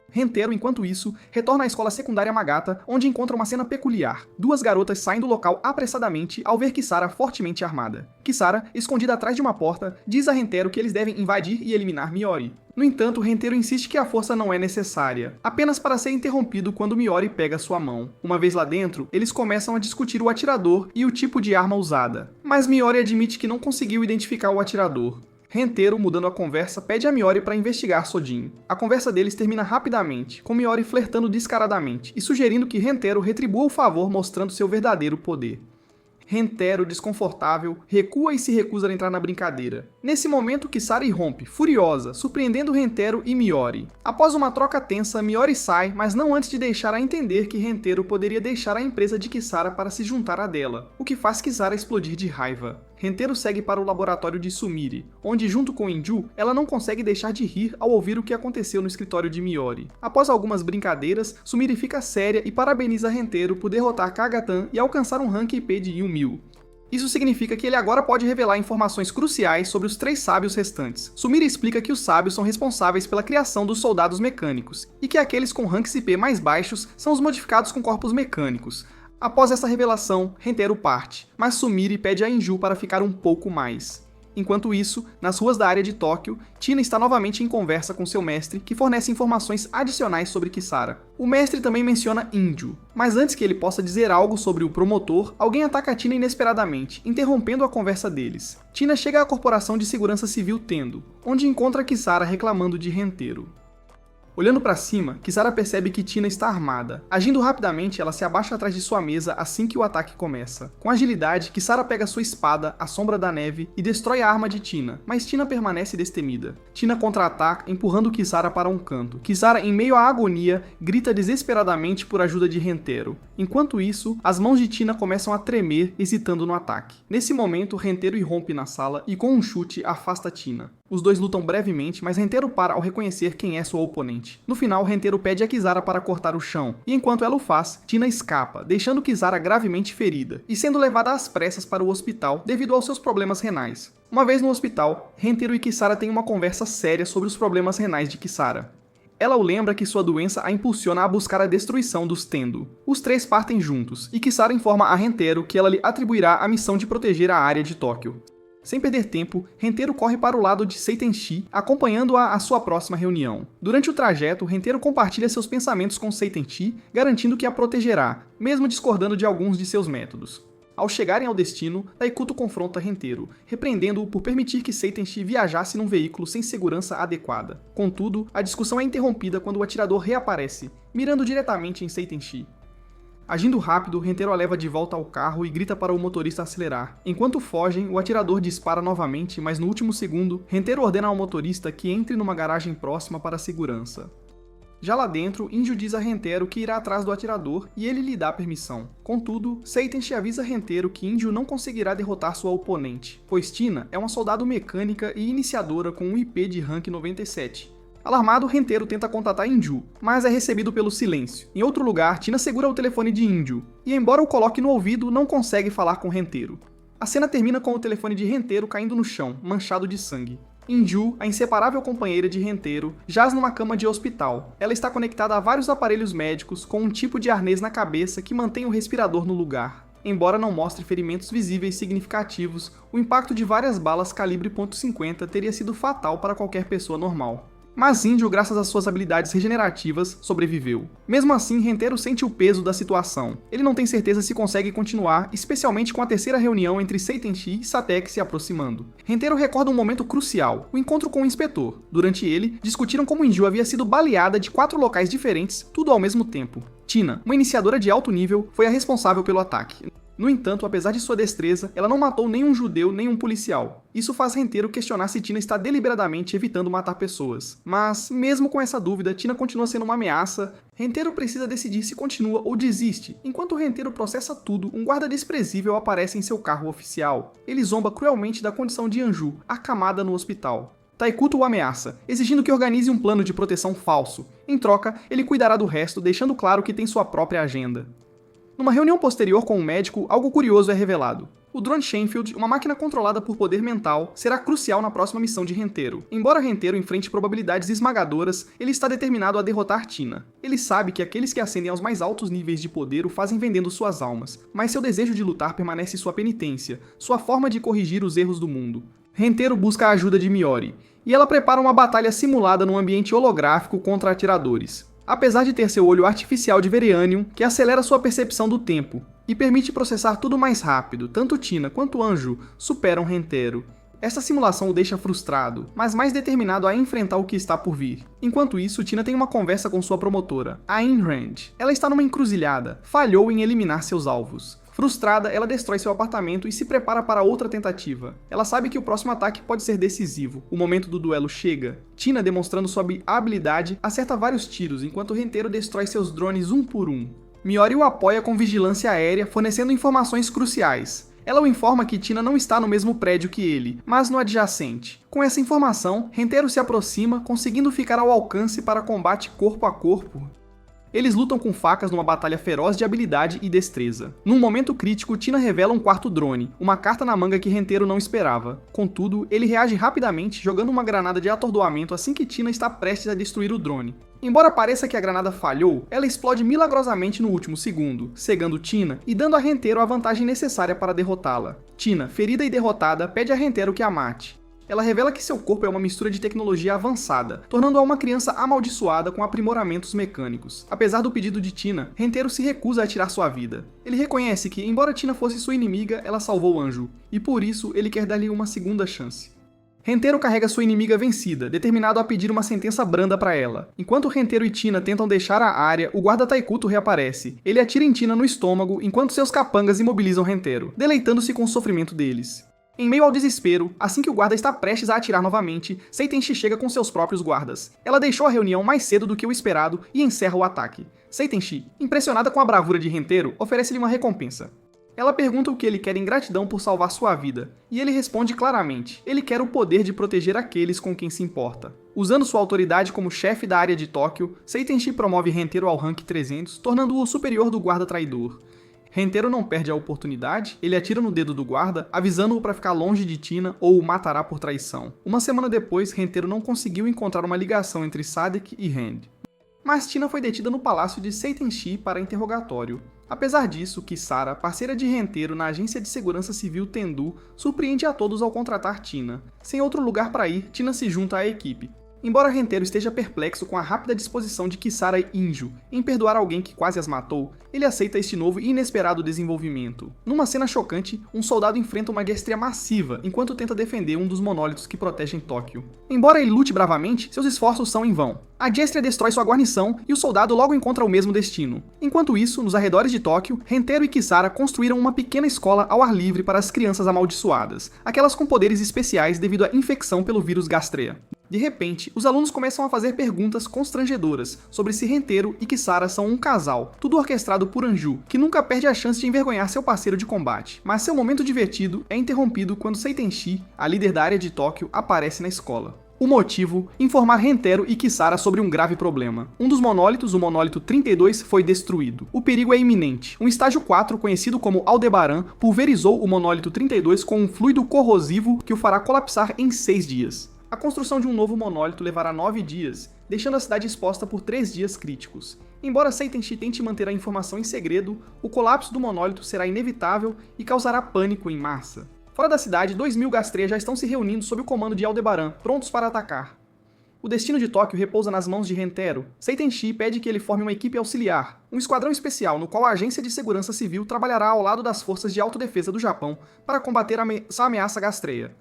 A: Rentaro, enquanto isso, retorna à escola secundária Magata, onde encontra uma cena peculiar. Duas garotas saem do local apressadamente ao ver Kisara fortemente armada. Kisara, escondida atrás de uma porta, diz a Rentaro que eles devem invadir e eliminar Miori. No entanto, Rentaro insiste que a força não é necessária, apenas para ser interrompido quando Miori pega sua mão. Uma vez lá dentro, eles começam a discutir o atirador e o tipo de arma usada. Mas Miori admite que não conseguiu identificar o atirador. Rentaro, mudando a conversa, pede a Miori para investigar Sojin. A conversa deles termina rapidamente, com Miori flertando descaradamente e sugerindo que Rentaro retribua o favor mostrando seu verdadeiro poder. Rentaro, desconfortável, recua e se recusa a entrar na brincadeira. Nesse momento, Kisara irrompe, furiosa, surpreendendo Rentaro e Miori. Após uma troca tensa, Miori sai, mas não antes de deixar a entender que Rentaro poderia deixar a empresa de Kisara para se juntar à dela, o que faz Kisara explodir de raiva. Rentaro segue para o laboratório de Sumire, onde, junto com Enju, ela não consegue deixar de rir ao ouvir o que aconteceu no escritório de Miori. Após algumas brincadeiras, Sumire fica séria e parabeniza Rentaro por derrotar Kagatan e alcançar um rank IP de 1000. Isso significa que ele agora pode revelar informações cruciais sobre os 3 sábios restantes. Sumire explica que os sábios são responsáveis pela criação dos soldados mecânicos, e que aqueles com ranks IP mais baixos são os modificados com corpos mecânicos. Após essa revelação, Rentaro parte, mas Sumire pede a Enju para ficar um pouco mais. Enquanto isso, nas ruas da área de Tóquio, Tina está novamente em conversa com seu mestre, que fornece informações adicionais sobre Kisara. O mestre também menciona Enju, mas antes que ele possa dizer algo sobre o promotor, alguém ataca Tina inesperadamente, interrompendo a conversa deles. Tina chega à Corporação de Segurança Civil Tendo, onde encontra Kisara reclamando de Rentaro. Olhando para cima, Kisara percebe que Tina está armada. Agindo rapidamente, ela se abaixa atrás de sua mesa assim que o ataque começa. Com agilidade, Kisara pega sua espada, a Sombra da Neve, e destrói a arma de Tina, mas Tina permanece destemida. Tina contra-ataca, empurrando Kisara para um canto. Kisara, em meio à agonia, grita desesperadamente por ajuda de Rentaro. Enquanto isso, as mãos de Tina começam a tremer, hesitando no ataque. Nesse momento, Rentaro irrompe na sala e com um chute afasta Tina. Os dois lutam brevemente, mas Rentaro para ao reconhecer quem é sua oponente. No final, Rentaro pede a Kisara para cortar o chão, e enquanto ela o faz, Tina escapa, deixando Kisara gravemente ferida, e sendo levada às pressas para o hospital devido aos seus problemas renais. Uma vez no hospital, Rentaro e Kisara têm uma conversa séria sobre os problemas renais de Kisara. Ela o lembra que sua doença a impulsiona a buscar a destruição dos Tendo. Os três partem juntos, e Kisara informa a Rentaro que ela lhe atribuirá a missão de proteger a área de Tóquio. Sem perder tempo, Rentaro corre para o lado de Seitenshi, acompanhando-a à sua próxima reunião. Durante o trajeto, Rentaro compartilha seus pensamentos com Seitenshi, garantindo que a protegerá, mesmo discordando de alguns de seus métodos. Ao chegarem ao destino, Taikuto confronta Rentaro, repreendendo-o por permitir que Seitenshi viajasse num veículo sem segurança adequada. Contudo, a discussão é interrompida quando o atirador reaparece, mirando diretamente em Seitenshi. Agindo rápido, Rentaro a leva de volta ao carro e grita para o motorista acelerar. Enquanto fogem, o atirador dispara novamente, mas no último segundo, Rentaro ordena ao motorista que entre numa garagem próxima para a segurança. Já lá dentro, Inju diz a Rentaro que irá atrás do atirador e ele lhe dá permissão. Contudo, Seitenshi avisa Rentaro que Inju não conseguirá derrotar sua oponente, pois Tina é uma soldado mecânica e iniciadora com um IP de rank 97. Alarmado, Rentaro tenta contatar Inju, mas é recebido pelo silêncio. Em outro lugar, Tina segura o telefone de Inju, e embora o coloque no ouvido, não consegue falar com Rentaro. A cena termina com o telefone de Rentaro caindo no chão, manchado de sangue. Inju, a inseparável companheira de Rentaro, jaz numa cama de hospital. Ela está conectada a vários aparelhos médicos com um tipo de arnês na cabeça que mantém o respirador no lugar. Embora não mostre ferimentos visíveis significativos, o impacto de várias balas calibre .50 teria sido fatal para qualquer pessoa normal. Mas Inju, graças às suas habilidades regenerativas, sobreviveu. Mesmo assim, Rentaro sente o peso da situação. Ele não tem certeza se consegue continuar, especialmente com a terceira reunião entre Seitenshi e Satek se aproximando. Rentaro recorda um momento crucial, o encontro com o inspetor. Durante ele, discutiram como Inju havia sido baleada de 4 locais diferentes, tudo ao mesmo tempo. Tina, uma iniciadora de alto nível, foi a responsável pelo ataque. No entanto, apesar de sua destreza, ela não matou nenhum judeu nem um policial. Isso faz Rentaro questionar se Tina está deliberadamente evitando matar pessoas. Mas, mesmo com essa dúvida, Tina continua sendo uma ameaça. Rentaro precisa decidir se continua ou desiste. Enquanto Rentaro processa tudo, um guarda desprezível aparece em seu carro oficial. Ele zomba cruelmente da condição de Anju, acamada no hospital. Taikuto o ameaça, exigindo que organize um plano de proteção falso. Em troca, ele cuidará do resto, deixando claro que tem sua própria agenda. Numa reunião posterior com um médico, algo curioso é revelado. O drone Shenfield, uma máquina controlada por poder mental, será crucial na próxima missão de Rentaro. Embora Rentaro enfrente probabilidades esmagadoras, ele está determinado a derrotar Tina. Ele sabe que aqueles que ascendem aos mais altos níveis de poder o fazem vendendo suas almas, mas seu desejo de lutar permanece sua penitência, sua forma de corrigir os erros do mundo. Rentaro busca a ajuda de Miori, e ela prepara uma batalha simulada num ambiente holográfico contra atiradores. Apesar de ter seu olho artificial de Verianium, que acelera sua percepção do tempo e permite processar tudo mais rápido, tanto Tina quanto Anju superam Rentaro. Esta simulação o deixa frustrado, mas mais determinado a enfrentar o que está por vir. Enquanto isso, Tina tem uma conversa com sua promotora, a Ayn Rand. Ela está numa encruzilhada, falhou em eliminar seus alvos. Frustrada, ela destrói seu apartamento e se prepara para outra tentativa. Ela sabe que o próximo ataque pode ser decisivo. O momento do duelo chega. Tina, demonstrando sua habilidade, acerta vários tiros, enquanto Rentaro destrói seus drones um por um. Miori o apoia com vigilância aérea, fornecendo informações cruciais. Ela o informa que Tina não está no mesmo prédio que ele, mas no adjacente. Com essa informação, Rentaro se aproxima, conseguindo ficar ao alcance para combate corpo a corpo. Eles lutam com facas numa batalha feroz de habilidade e destreza. Num momento crítico, Tina revela um quarto drone, uma carta na manga que Rentaro não esperava. Contudo, ele reage rapidamente, jogando uma granada de atordoamento assim que Tina está prestes a destruir o drone. Embora pareça que a granada falhou, ela explode milagrosamente no último segundo, cegando Tina e dando a Rentaro a vantagem necessária para derrotá-la. Tina, ferida e derrotada, pede a Rentaro que a mate. Ela revela que seu corpo é uma mistura de tecnologia avançada, tornando-a uma criança amaldiçoada com aprimoramentos mecânicos. Apesar do pedido de Tina, Rentaro se recusa a tirar sua vida. Ele reconhece que, embora Tina fosse sua inimiga, ela salvou Anju, e por isso ele quer dar-lhe uma segunda chance. Rentaro carrega sua inimiga vencida, determinado a pedir uma sentença branda para ela. Enquanto Rentaro e Tina tentam deixar a área, o guarda Taikuto reaparece. Ele atira em Tina no estômago, enquanto seus capangas imobilizam Rentaro, deleitando-se com o sofrimento deles. Em meio ao desespero, assim que o guarda está prestes a atirar novamente, Seitenshi chega com seus próprios guardas. Ela deixou a reunião mais cedo do que o esperado e encerra o ataque. Seitenshi, impressionada com a bravura de Rentaro, oferece-lhe uma recompensa. Ela pergunta o que ele quer em gratidão por salvar sua vida, e ele responde claramente, ele quer o poder de proteger aqueles com quem se importa. Usando sua autoridade como chefe da área de Tóquio, Seitenshi promove Rentaro ao rank 300, tornando-o superior do guarda traidor. Rentaro não perde a oportunidade, ele atira no dedo do guarda, avisando-o para ficar longe de Tina ou o matará por traição. Uma semana depois, Rentaro não conseguiu encontrar uma ligação entre Sadek e Hand. Mas Tina foi detida no palácio de Seitenshi para interrogatório. Apesar disso, Kisara, parceira de Rentaro na agência de segurança civil Tendu, surpreende a todos ao contratar Tina. Sem outro lugar para ir, Tina se junta à equipe. Embora Rentaro esteja perplexo com a rápida disposição de Kisara e Inju em perdoar alguém que quase as matou, ele aceita este novo e inesperado desenvolvimento. Numa cena chocante, um soldado enfrenta uma Gastrea massiva enquanto tenta defender um dos monólitos que protegem Tóquio. Embora ele lute bravamente, seus esforços são em vão. A Gastrea destrói sua guarnição e o soldado logo encontra o mesmo destino. Enquanto isso, nos arredores de Tóquio, Rentaro e Kisara construíram uma pequena escola ao ar livre para as crianças amaldiçoadas, aquelas com poderes especiais devido à infecção pelo vírus Gastrea. De repente, os alunos começam a fazer perguntas constrangedoras sobre se Rentaro e Kisara são um casal, tudo orquestrado por Anju, que nunca perde a chance de envergonhar seu parceiro de combate. Mas seu momento divertido é interrompido quando Seitenshi, a líder da área de Tóquio, aparece na escola. O motivo? Informar Rentaro e Kisara sobre um grave problema. Um dos monólitos, o monólito 32, foi destruído. O perigo é iminente. Um estágio 4, conhecido como Aldebaran, pulverizou o monólito 32 com um fluido corrosivo que o fará colapsar em 6 dias. A construção de um novo monólito levará 9 dias, deixando a cidade exposta por 3 dias críticos. Embora Seitenshi tente manter a informação em segredo, o colapso do monólito será inevitável e causará pânico em massa. Fora da cidade, 2.000 Gastrea já estão se reunindo sob o comando de Aldebaran, prontos para atacar. O destino de Tóquio repousa nas mãos de Rentaro. Seitenshi pede que ele forme uma equipe auxiliar, um esquadrão especial no qual a Agência de Segurança Civil trabalhará ao lado das forças de autodefesa do Japão para combater essa ameaça Gastrea.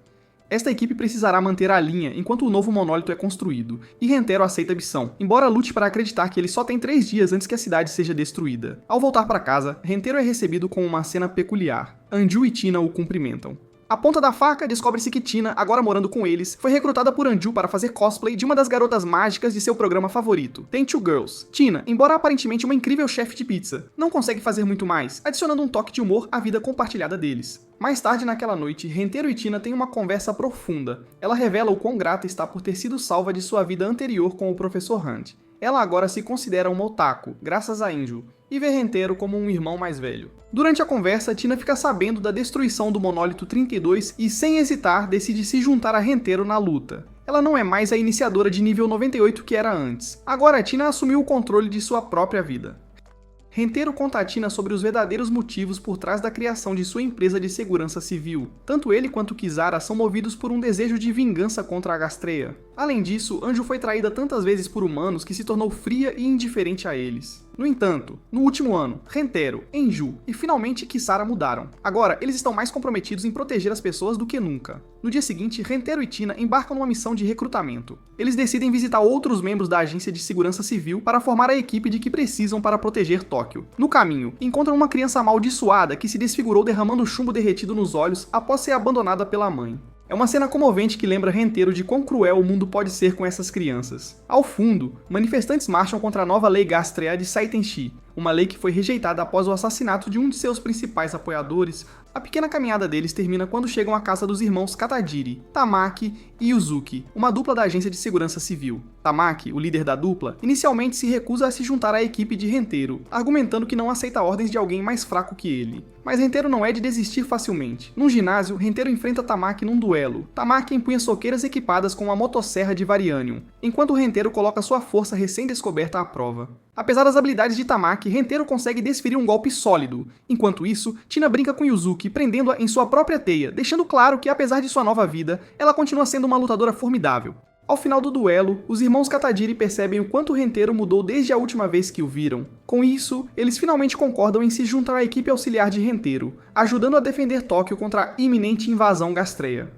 A: Esta equipe precisará manter a linha enquanto o novo monólito é construído, e Rentaro aceita a missão, embora lute para acreditar que ele só tem 3 dias antes que a cidade seja destruída. Ao voltar para casa, Rentaro é recebido com uma cena peculiar. Anju e Tina o cumprimentam. À ponta da faca, descobre-se que Tina, agora morando com eles, foi recrutada por Anju para fazer cosplay de uma das garotas mágicas de seu programa favorito, Tenchu Girls. Tina, embora aparentemente uma incrível chefe de pizza, não consegue fazer muito mais, adicionando um toque de humor à vida compartilhada deles. Mais tarde naquela noite, Rentaro e Tina têm uma conversa profunda. Ela revela o quão grata está por ter sido salva de sua vida anterior com o Professor Hand. Ela agora se considera uma otaku, graças a Inju, e vê Rentaro como um irmão mais velho. Durante a conversa, Tina fica sabendo da destruição do monólito 32 e, sem hesitar, decide se juntar a Rentaro na luta. Ela não é mais a iniciadora de nível 98 que era antes. Agora Tina assumiu o controle de sua própria vida. Rentaro conta a Tina sobre os verdadeiros motivos por trás da criação de sua empresa de segurança civil. Tanto ele quanto Kisara são movidos por um desejo de vingança contra a Gastrea. Além disso, Anju foi traída tantas vezes por humanos que se tornou fria e indiferente a eles. No entanto, no último ano, Rentaro, Anju e finalmente Kisara mudaram. Agora, eles estão mais comprometidos em proteger as pessoas do que nunca. No dia seguinte, Rentaro e Tina embarcam numa missão de recrutamento. Eles decidem visitar outros membros da Agência de Segurança Civil para formar a equipe de que precisam para proteger Tóquio. No caminho, encontram uma criança amaldiçoada que se desfigurou derramando chumbo derretido nos olhos após ser abandonada pela mãe. É uma cena comovente que lembra Rentaro de quão cruel o mundo pode ser com essas crianças. Ao fundo, manifestantes marcham contra a nova lei Gastrea de Seitenshi, uma lei que foi rejeitada após o assassinato de um de seus principais apoiadores. A pequena caminhada deles termina quando chegam à casa dos irmãos Katagiri, Tamaki e Yuzuki, uma dupla da Agência de Segurança Civil. Tamaki, o líder da dupla, inicialmente se recusa a se juntar à equipe de Rentaro, argumentando que não aceita ordens de alguém mais fraco que ele. Mas Rentaro não é de desistir facilmente. Num ginásio, Rentaro enfrenta Tamaki num duelo. Tamaki empunha soqueiras equipadas com uma motosserra de Varianium, enquanto Rentaro coloca sua força recém-descoberta à prova. Apesar das habilidades de Tamaki, Rentaro consegue desferir um golpe sólido. Enquanto isso, Tina brinca com Yuzuki, prendendo-a em sua própria teia, deixando claro que apesar de sua nova vida, ela continua sendo uma lutadora formidável. Ao final do duelo, os irmãos Katagiri percebem o quanto Rentaro mudou desde a última vez que o viram. Com isso, eles finalmente concordam em se juntar à equipe auxiliar de Rentaro, ajudando a defender Tóquio contra a iminente invasão Gastrea.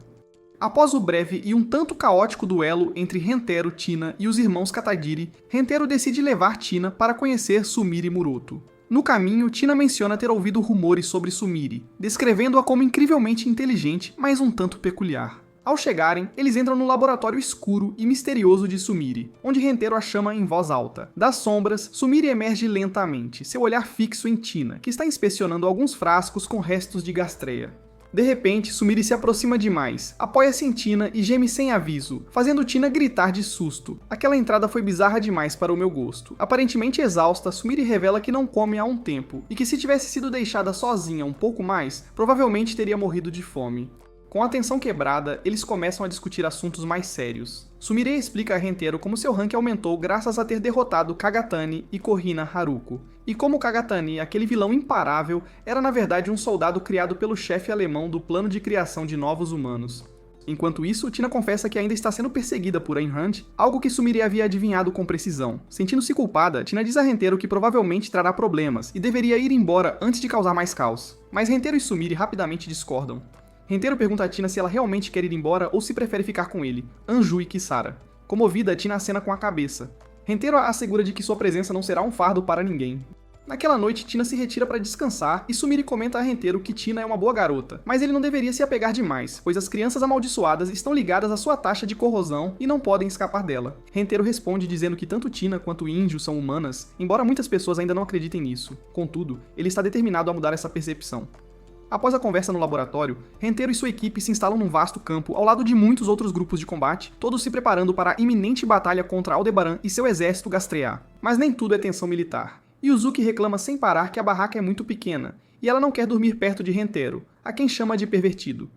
A: Após o breve e um tanto caótico duelo entre Rentaro, Tina e os irmãos Katagiri, Rentaro decide levar Tina para conhecer Sumire Muroto. No caminho, Tina menciona ter ouvido rumores sobre Sumire, descrevendo-a como incrivelmente inteligente, mas um tanto peculiar. Ao chegarem, eles entram no laboratório escuro e misterioso de Sumire, onde Rentero a chama em voz alta. Das sombras, Sumire emerge lentamente, seu olhar fixo em Tina, que está inspecionando alguns frascos com restos de Gastreia. De repente, Sumire se aproxima demais, apoia-se em Tina e geme sem aviso, fazendo Tina gritar de susto. Aquela entrada foi bizarra demais para o meu gosto. Aparentemente exausta, Sumire revela que não come há um tempo, e que se tivesse sido deixada sozinha um pouco mais, provavelmente teria morrido de fome. Com a tensão quebrada, eles começam a discutir assuntos mais sérios. Sumire explica a Rentero como seu rank aumentou graças a ter derrotado Kagatani e Korrina Haruko, e como Kagatani, aquele vilão imparável, era na verdade um soldado criado pelo chefe alemão do plano de criação de novos humanos. Enquanto isso, Tina confessa que ainda está sendo perseguida por Ayn Rand, algo que Sumire havia adivinhado com precisão. Sentindo-se culpada, Tina diz a Rentero que provavelmente trará problemas e deveria ir embora antes de causar mais caos. Mas Rentero e Sumire rapidamente discordam. Rentero pergunta a Tina se ela realmente quer ir embora ou se prefere ficar com ele, Anju e Kisara. Comovida, Tina acena com a cabeça. Rentero assegura de que sua presença não será um fardo para ninguém. Naquela noite, Tina se retira para descansar e Sumire comenta a Rentero que Tina é uma boa garota, mas ele não deveria se apegar demais, pois as crianças amaldiçoadas estão ligadas à sua taxa de corrosão e não podem escapar dela. Rentero responde dizendo que tanto Tina quanto Inju são humanas, embora muitas pessoas ainda não acreditem nisso. Contudo, ele está determinado a mudar essa percepção. Após a conversa no laboratório, Rentero e sua equipe se instalam num vasto campo ao lado de muitos outros grupos de combate, todos se preparando para a iminente batalha contra Aldebaran e seu exército Gastreia. Mas nem tudo é tensão militar. Yuzuki reclama sem parar que a barraca é muito pequena, e ela não quer dormir perto de Rentero, a quem chama de pervertido.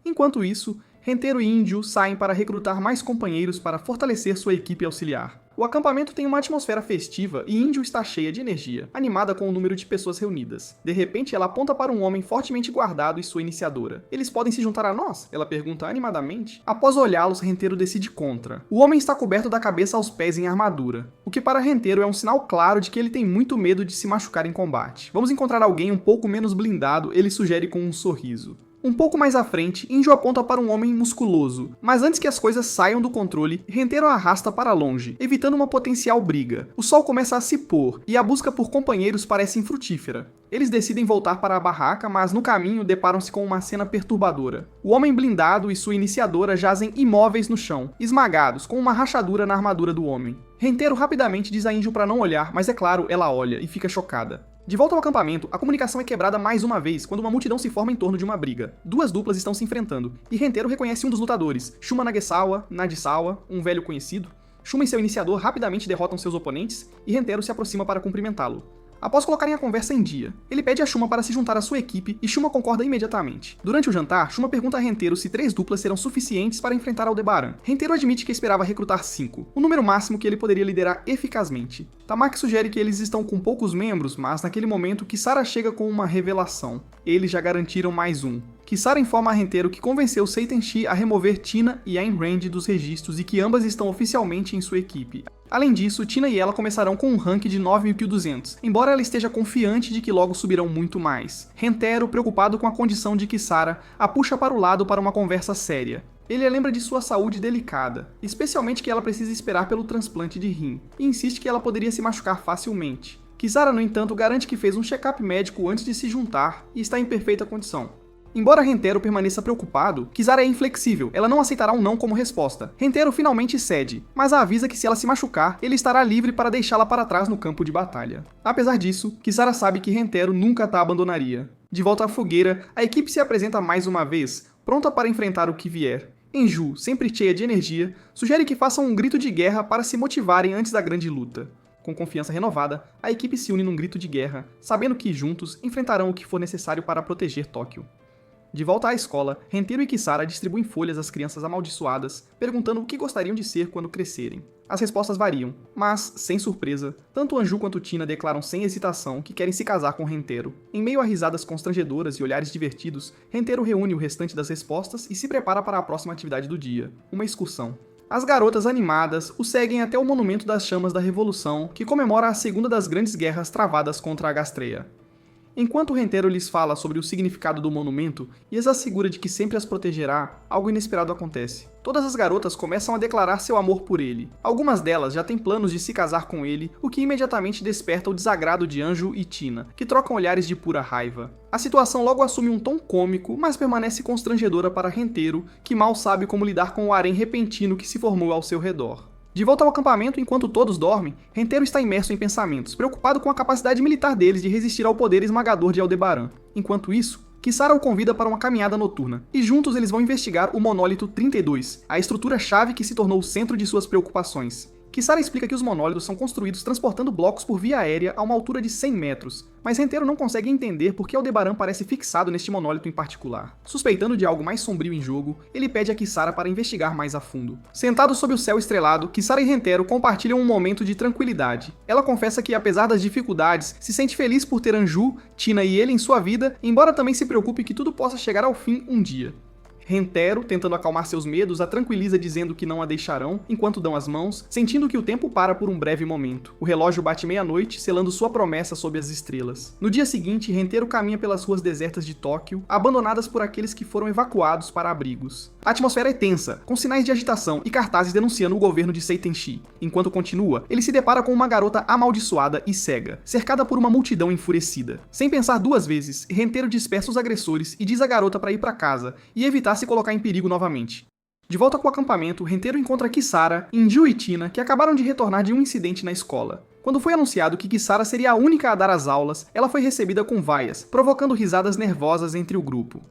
A: Enquanto isso, Rentero e Inju saem para recrutar mais companheiros para fortalecer sua equipe auxiliar. O acampamento tem uma atmosfera festiva e Inju está cheia de energia, animada com o número de pessoas reunidas. De repente, ela aponta para um homem fortemente guardado e sua iniciadora. Eles podem se juntar a nós? Ela pergunta animadamente. Após olhá-los, Rentero decide contra. O homem está coberto da cabeça aos pés em armadura, o que para Rentero é um sinal claro de que ele tem muito medo de se machucar em combate. Vamos encontrar alguém um pouco menos blindado, ele sugere com um sorriso. Um pouco mais à frente, Inju aponta para um homem musculoso, mas antes que as coisas saiam do controle, Rentero a arrasta para longe, evitando uma potencial briga. O sol começa a se pôr, e a busca por companheiros parece infrutífera. Eles decidem voltar para a barraca, mas no caminho deparam-se com uma cena perturbadora. O homem blindado e sua iniciadora jazem imóveis no chão, esmagados, com uma rachadura na armadura do homem. Rentero rapidamente diz a Inju para não olhar, mas é claro, ela olha e fica chocada. De volta ao acampamento, a comunicação é quebrada mais uma vez quando uma multidão se forma em torno de uma briga. Duas duplas estão se enfrentando, e Rentero reconhece um dos lutadores, Shuma Nadisawa, um velho conhecido. Shuma e seu iniciador rapidamente derrotam seus oponentes, e Rentero se aproxima para cumprimentá-lo. Após colocarem a conversa em dia, ele pede a Shuma para se juntar à sua equipe e Shuma concorda imediatamente. Durante o jantar, Shuma pergunta a Rentero se 3 duplas serão suficientes para enfrentar Aldebaran. Rentero admite que esperava recrutar 5, o número máximo que ele poderia liderar eficazmente. Tamaki sugere que eles estão com poucos membros, mas naquele momento Kisara chega com uma revelação. Eles já garantiram mais um. Kisara informa a Rentero que convenceu Seitenshi a remover Tina e Ayn Rand dos registros e que ambas estão oficialmente em sua equipe. Além disso, Tina e ela começarão com um rank de 9.200, embora ela esteja confiante de que logo subirão muito mais. Rentero, preocupado com a condição de Kisara, a puxa para o lado para uma conversa séria. Ele lembra de sua saúde delicada, especialmente que ela precisa esperar pelo transplante de rim, e insiste que ela poderia se machucar facilmente. Kisara, no entanto, garante que fez um check-up médico antes de se juntar e está em perfeita condição. Embora Rentero permaneça preocupado, Kisara é inflexível, ela não aceitará um não como resposta. Rentero finalmente cede, mas a avisa que se ela se machucar, ele estará livre para deixá-la para trás no campo de batalha. Apesar disso, Kisara sabe que Rentero nunca a abandonaria. De volta à fogueira, a equipe se apresenta mais uma vez, pronta para enfrentar o que vier. Enju, sempre cheia de energia, sugere que façam um grito de guerra para se motivarem antes da grande luta. Com confiança renovada, a equipe se une num grito de guerra, sabendo que juntos enfrentarão o que for necessário para proteger Tóquio. De volta à escola, Rentero e Kisara distribuem folhas às crianças amaldiçoadas, perguntando o que gostariam de ser quando crescerem. As respostas variam, mas, sem surpresa, tanto Anju quanto Tina declaram sem hesitação que querem se casar com Rentero. Em meio a risadas constrangedoras e olhares divertidos, Rentero reúne o restante das respostas e se prepara para a próxima atividade do dia, uma excursão. As garotas animadas o seguem até o Monumento das Chamas da Revolução, que comemora a segunda das grandes guerras travadas contra a Gastreia. Enquanto Rentero lhes fala sobre o significado do monumento e as assegura de que sempre as protegerá, algo inesperado acontece. Todas as garotas começam a declarar seu amor por ele. Algumas delas já têm planos de se casar com ele, o que imediatamente desperta o desagrado de Anju e Tina, que trocam olhares de pura raiva. A situação logo assume um tom cômico, mas permanece constrangedora para Rentero, que mal sabe como lidar com o harém repentino que se formou ao seu redor. De volta ao acampamento, enquanto todos dormem, Rentero está imerso em pensamentos, preocupado com a capacidade militar deles de resistir ao poder esmagador de Aldebaran. Enquanto isso, Kisara o convida para uma caminhada noturna, e juntos eles vão investigar o Monólito 32, a estrutura-chave que se tornou o centro de suas preocupações. Kisara explica que os monólitos são construídos transportando blocos por via aérea a uma altura de 100 metros, mas Rentero não consegue entender por que Aldebaran parece fixado neste monólito em particular. Suspeitando de algo mais sombrio em jogo, ele pede a Kisara para investigar mais a fundo. Sentados sob o céu estrelado, Kisara e Rentero compartilham um momento de tranquilidade. Ela confessa que, apesar das dificuldades, se sente feliz por ter Anju, Tina e ele em sua vida, embora também se preocupe que tudo possa chegar ao fim um dia. Rentero, tentando acalmar seus medos, a tranquiliza dizendo que não a deixarão, enquanto dão as mãos, sentindo que o tempo para por um breve momento. O relógio bate meia-noite, selando sua promessa sob as estrelas. No dia seguinte, Rentero caminha pelas ruas desertas de Tóquio, abandonadas por aqueles que foram evacuados para abrigos. A atmosfera é tensa, com sinais de agitação e cartazes denunciando o governo de Seitenshi. Enquanto continua, ele se depara com uma garota amaldiçoada e cega, cercada por uma multidão enfurecida. Sem pensar duas vezes, Rentero dispersa os agressores e diz à garota para ir para casa e evitar se colocar em perigo novamente. De volta com o acampamento, Rentero encontra Kisara, Inju e Tina, que acabaram de retornar de um incidente na escola. Quando foi anunciado que Kisara seria a única a dar as aulas, ela foi recebida com vaias, provocando risadas nervosas entre o grupo.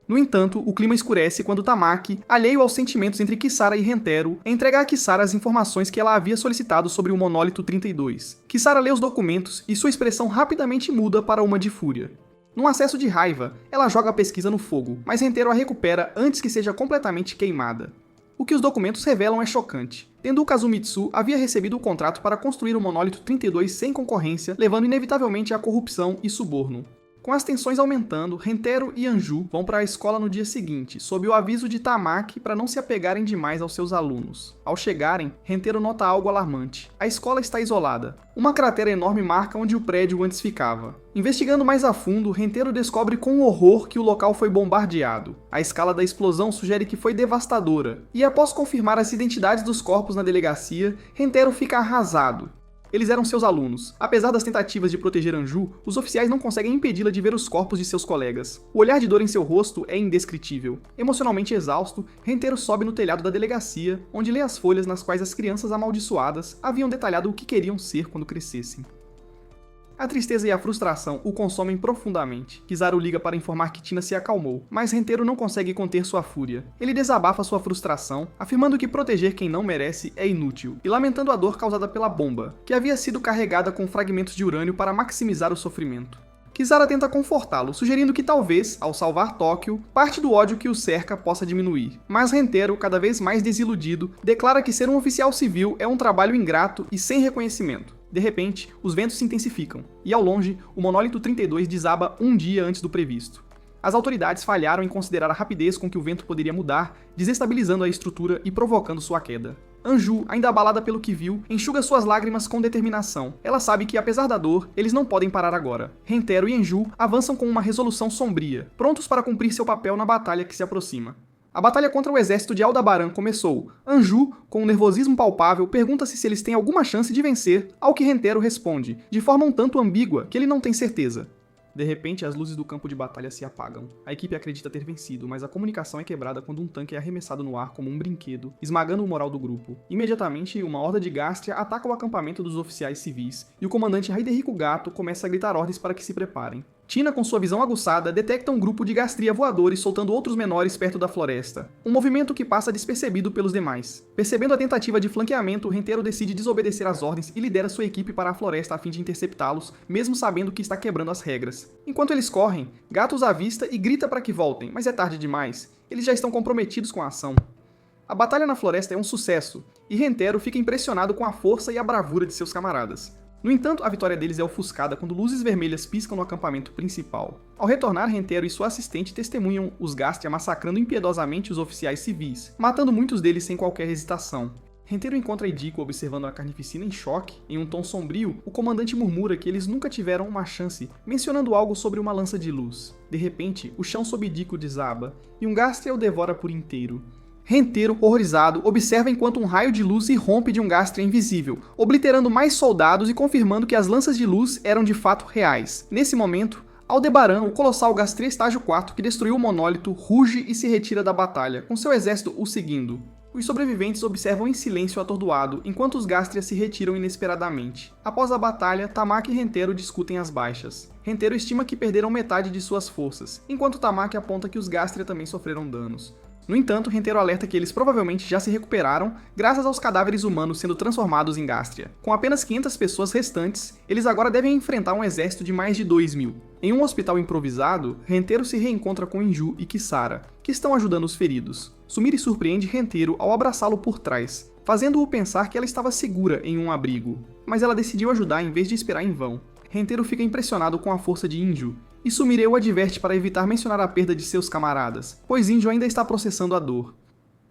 A: No entanto, o clima escurece quando Tamaki, alheio aos sentimentos entre Kisara e Rentero, entrega a Kisara as informações que ela havia solicitado sobre o Monólito 32. Kisara lê os documentos e sua expressão rapidamente muda para uma de fúria. Num acesso de raiva, ela joga a pesquisa no fogo, mas Rentero a recupera antes que seja completamente queimada. O que os documentos revelam é chocante. Tendu Kazumitsu havia recebido o contrato para construir o Monólito 32 sem concorrência, levando inevitavelmente à corrupção e suborno. Com as tensões aumentando, Rentero e Anju vão para a escola no dia seguinte, sob o aviso de Tamaki para não se apegarem demais aos seus alunos. Ao chegarem, Rentero nota algo alarmante. A escola está isolada. Uma cratera enorme marca onde o prédio antes ficava. Investigando mais a fundo, Rentero descobre com horror que o local foi bombardeado. A escala da explosão sugere que foi devastadora, e após confirmar as identidades dos corpos na delegacia, Rentero fica arrasado. Eles eram seus alunos. Apesar das tentativas de proteger Anju, os oficiais não conseguem impedi-la de ver os corpos de seus colegas. O olhar de dor em seu rosto é indescritível. Emocionalmente exausto, Rentero sobe no telhado da delegacia, onde lê as folhas nas quais as crianças amaldiçoadas haviam detalhado o que queriam ser quando crescessem. A tristeza e a frustração o consomem profundamente. Kizaru liga para informar que Tina se acalmou, mas Rentero não consegue conter sua fúria. Ele desabafa sua frustração, afirmando que proteger quem não merece é inútil, e lamentando a dor causada pela bomba, que havia sido carregada com fragmentos de urânio para maximizar o sofrimento. Kisara tenta confortá-lo, sugerindo que talvez, ao salvar Tóquio, parte do ódio que o cerca possa diminuir. Mas Rentero, cada vez mais desiludido, declara que ser um oficial civil é um trabalho ingrato e sem reconhecimento. De repente, os ventos se intensificam, e ao longe, o Monólito 32 desaba um dia antes do previsto. As autoridades falharam em considerar a rapidez com que o vento poderia mudar, desestabilizando a estrutura e provocando sua queda. Anju, ainda abalada pelo que viu, enxuga suas lágrimas com determinação. Ela sabe que, apesar da dor, eles não podem parar agora. Rentero e Anju avançam com uma resolução sombria, prontos para cumprir seu papel na batalha que se aproxima. A batalha contra o exército de Aldebaran começou. Anju, com um nervosismo palpável, pergunta-se se eles têm alguma chance de vencer, ao que Rentero responde, de forma um tanto ambígua, que ele não tem certeza. De repente, as luzes do campo de batalha se apagam. A equipe acredita ter vencido, mas a comunicação é quebrada quando um tanque é arremessado no ar como um brinquedo, esmagando o moral do grupo. Imediatamente, uma horda de Gastria ataca o acampamento dos oficiais civis, e o comandante Hidehiko Gato começa a gritar ordens para que se preparem. Tina, com sua visão aguçada, detecta um grupo de Gastria voadores soltando outros menores perto da floresta. Um movimento que passa despercebido pelos demais. Percebendo a tentativa de flanqueamento, Rentero decide desobedecer às ordens e lidera sua equipe para a floresta a fim de interceptá-los, mesmo sabendo que está quebrando as regras. Enquanto eles correm, Gato os avista e grita para que voltem, mas é tarde demais. Eles já estão comprometidos com a ação. A batalha na floresta é um sucesso, e Rentero fica impressionado com a força e a bravura de seus camaradas. No entanto, a vitória deles é ofuscada quando luzes vermelhas piscam no acampamento principal. Ao retornar, Rentero e sua assistente testemunham os Gastria massacrando impiedosamente os oficiais civis, matando muitos deles sem qualquer hesitação. Henteiro encontra Idiko observando a carnificina em choque. Em um tom sombrio, o comandante murmura que eles nunca tiveram uma chance, mencionando algo sobre uma lança de luz. De repente, o chão sob Idiko desaba, e um Gastria o devora por inteiro. Henteiro, horrorizado, observa enquanto um raio de luz irrompe de um Gastria invisível, obliterando mais soldados e confirmando que as lanças de luz eram de fato reais. Nesse momento, Aldebaran, o colossal Gastria estágio 4 que destruiu o monólito, ruge e se retira da batalha, com seu exército o seguindo. Os sobreviventes observam em silêncio atordoado, enquanto os Gastrias se retiram inesperadamente. Após a batalha, Tamaki e Henteiro discutem as baixas. Henteiro estima que perderam metade de suas forças, enquanto Tamaki aponta que os Gastria também sofreram danos. No entanto, Henteiro alerta que eles provavelmente já se recuperaram graças aos cadáveres humanos sendo transformados em Gastria. Com apenas 500 pessoas restantes, eles agora devem enfrentar um exército de mais de 2.000. Em um hospital improvisado, Henteiro se reencontra com Inju e Kisara, que estão ajudando os feridos. Sumire surpreende Henteiro ao abraçá-lo por trás, fazendo-o pensar que ela estava segura em um abrigo. Mas ela decidiu ajudar em vez de esperar em vão. Henteiro fica impressionado com a força de Inju, e Sumire o adverte para evitar mencionar a perda de seus camaradas, pois Inju ainda está processando a dor.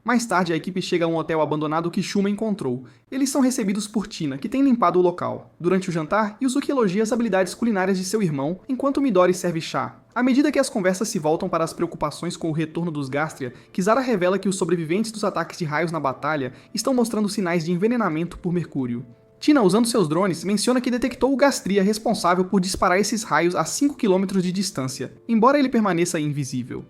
A: Mais tarde, a equipe chega a um hotel abandonado que Shuma encontrou. Eles são recebidos por Tina, que tem limpado o local. Durante o jantar, Yuzuki elogia as habilidades culinárias de seu irmão, enquanto Midori serve chá. À medida que as conversas se voltam para as preocupações com o retorno dos Gastria, Kisara revela que os sobreviventes dos ataques de raios na batalha estão mostrando sinais de envenenamento por mercúrio. Tina, usando seus drones, menciona que detectou o Gastria responsável por disparar esses raios a 5 km de distância, embora ele permaneça invisível.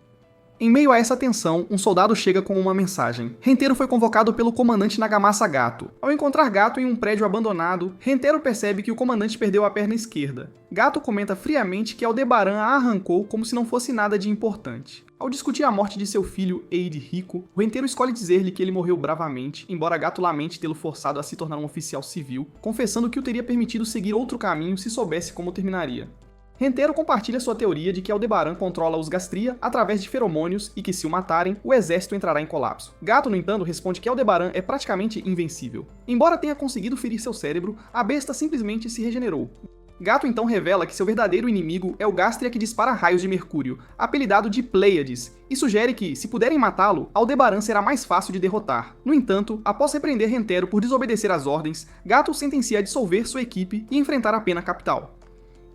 A: Em meio a essa tensão, um soldado chega com uma mensagem. Henteiro foi convocado pelo comandante Nagamasa Gato. Ao encontrar Gato em um prédio abandonado, Henteiro percebe que o comandante perdeu a perna esquerda. Gato comenta friamente que Aldebaran a arrancou como se não fosse nada de importante. Ao discutir a morte de seu filho, Eide Rico, o Henteiro escolhe dizer-lhe que ele morreu bravamente, embora Gato lamente tê-lo forçado a se tornar um oficial civil, confessando que o teria permitido seguir outro caminho se soubesse como terminaria. Henteiro compartilha sua teoria de que Aldebaran controla os Gastria através de feromônios e que, se o matarem, o exército entrará em colapso. Gato, no entanto, responde que Aldebaran é praticamente invencível. Embora tenha conseguido ferir seu cérebro, a besta simplesmente se regenerou. Gato então revela que seu verdadeiro inimigo é o Gastria que dispara raios de mercúrio, apelidado de Pleiades, e sugere que, se puderem matá-lo, Aldebaran será mais fácil de derrotar. No entanto, após repreender Henteiro por desobedecer às ordens, Gato sentencia a dissolver sua equipe e enfrentar a pena capital.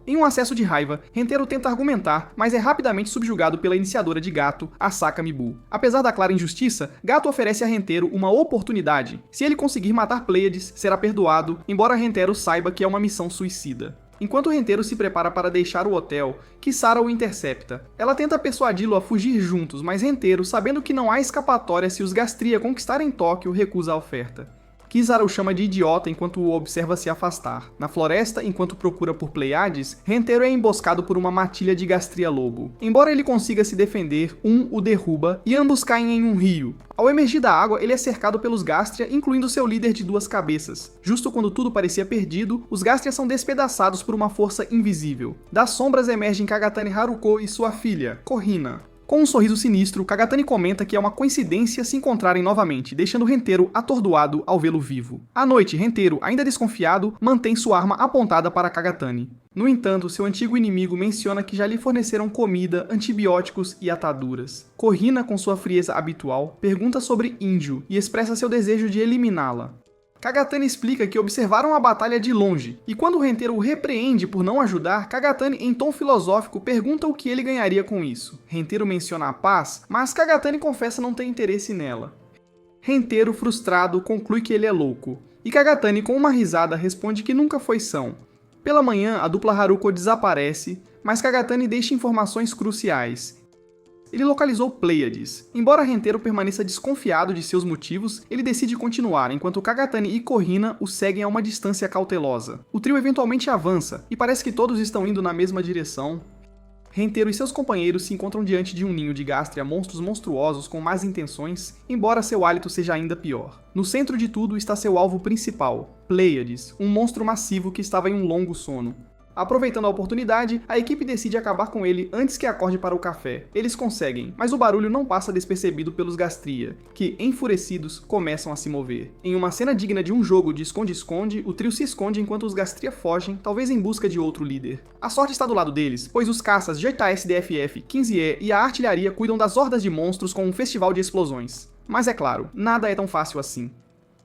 A: Em um acesso de raiva, Henteiro tenta argumentar, mas é rapidamente subjugado pela iniciadora de Gato, Asaka Mibu. Apesar da clara injustiça, Gato oferece a Henteiro uma oportunidade. Se ele conseguir matar Pleiades, será perdoado, embora Henteiro saiba que é uma missão suicida. Enquanto Henteiro se prepara para deixar o hotel, Kisara o intercepta. Ela tenta persuadi-lo a fugir juntos, mas Henteiro, sabendo que não há escapatória se os Gastria conquistarem Tóquio, recusa a oferta. Kisara o chama de idiota enquanto o observa se afastar. Na floresta, enquanto procura por Pleiades, Henteiro é emboscado por uma matilha de Gastria Lobo. Embora ele consiga se defender, o derruba e ambos caem em um rio. Ao emergir da água, ele é cercado pelos Gastria, incluindo seu líder de 2 cabeças. Justo quando tudo parecia perdido, os Gastria são despedaçados por uma força invisível. Das sombras emergem Kagatani Haruko e sua filha, Korrina. Com um sorriso sinistro, Kagatani comenta que é uma coincidência se encontrarem novamente, deixando Henteiro atordoado ao vê-lo vivo. À noite, Henteiro, ainda desconfiado, mantém sua arma apontada para Kagatani. No entanto, seu antigo inimigo menciona que já lhe forneceram comida, antibióticos e ataduras. Korrina, com sua frieza habitual, pergunta sobre Inju e expressa seu desejo de eliminá-la. Kagatani explica que observaram a batalha de longe, e quando Henteiro o repreende por não ajudar, Kagatani, em tom filosófico, pergunta o que ele ganharia com isso. Henteiro menciona a paz, mas Kagatani confessa não ter interesse nela. Henteiro, frustrado, conclui que ele é louco, e Kagatani, com uma risada, responde que nunca foi são. Pela manhã, a dupla Haruko desaparece, mas Kagatani deixa informações cruciais. Ele localizou Pleiades. Embora Henteiro permaneça desconfiado de seus motivos, ele decide continuar, enquanto Kagatani e Korrina o seguem a uma distância cautelosa. O trio eventualmente avança, e parece que todos estão indo na mesma direção. Henteiro e seus companheiros se encontram diante de um ninho de Gastria, monstros monstruosos com más intenções, embora seu hálito seja ainda pior. No centro de tudo está seu alvo principal, Pleiades, um monstro massivo que estava em um longo sono. Aproveitando a oportunidade, a equipe decide acabar com ele antes que acorde para o café. Eles conseguem, mas o barulho não passa despercebido pelos Gastria, que, enfurecidos, começam a se mover. Em uma cena digna de um jogo de esconde-esconde, o trio se esconde enquanto os Gastria fogem, talvez em busca de outro líder. A sorte está do lado deles, pois os caças JSDFF, 15E e a artilharia cuidam das hordas de monstros com um festival de explosões. Mas é claro, nada é tão fácil assim.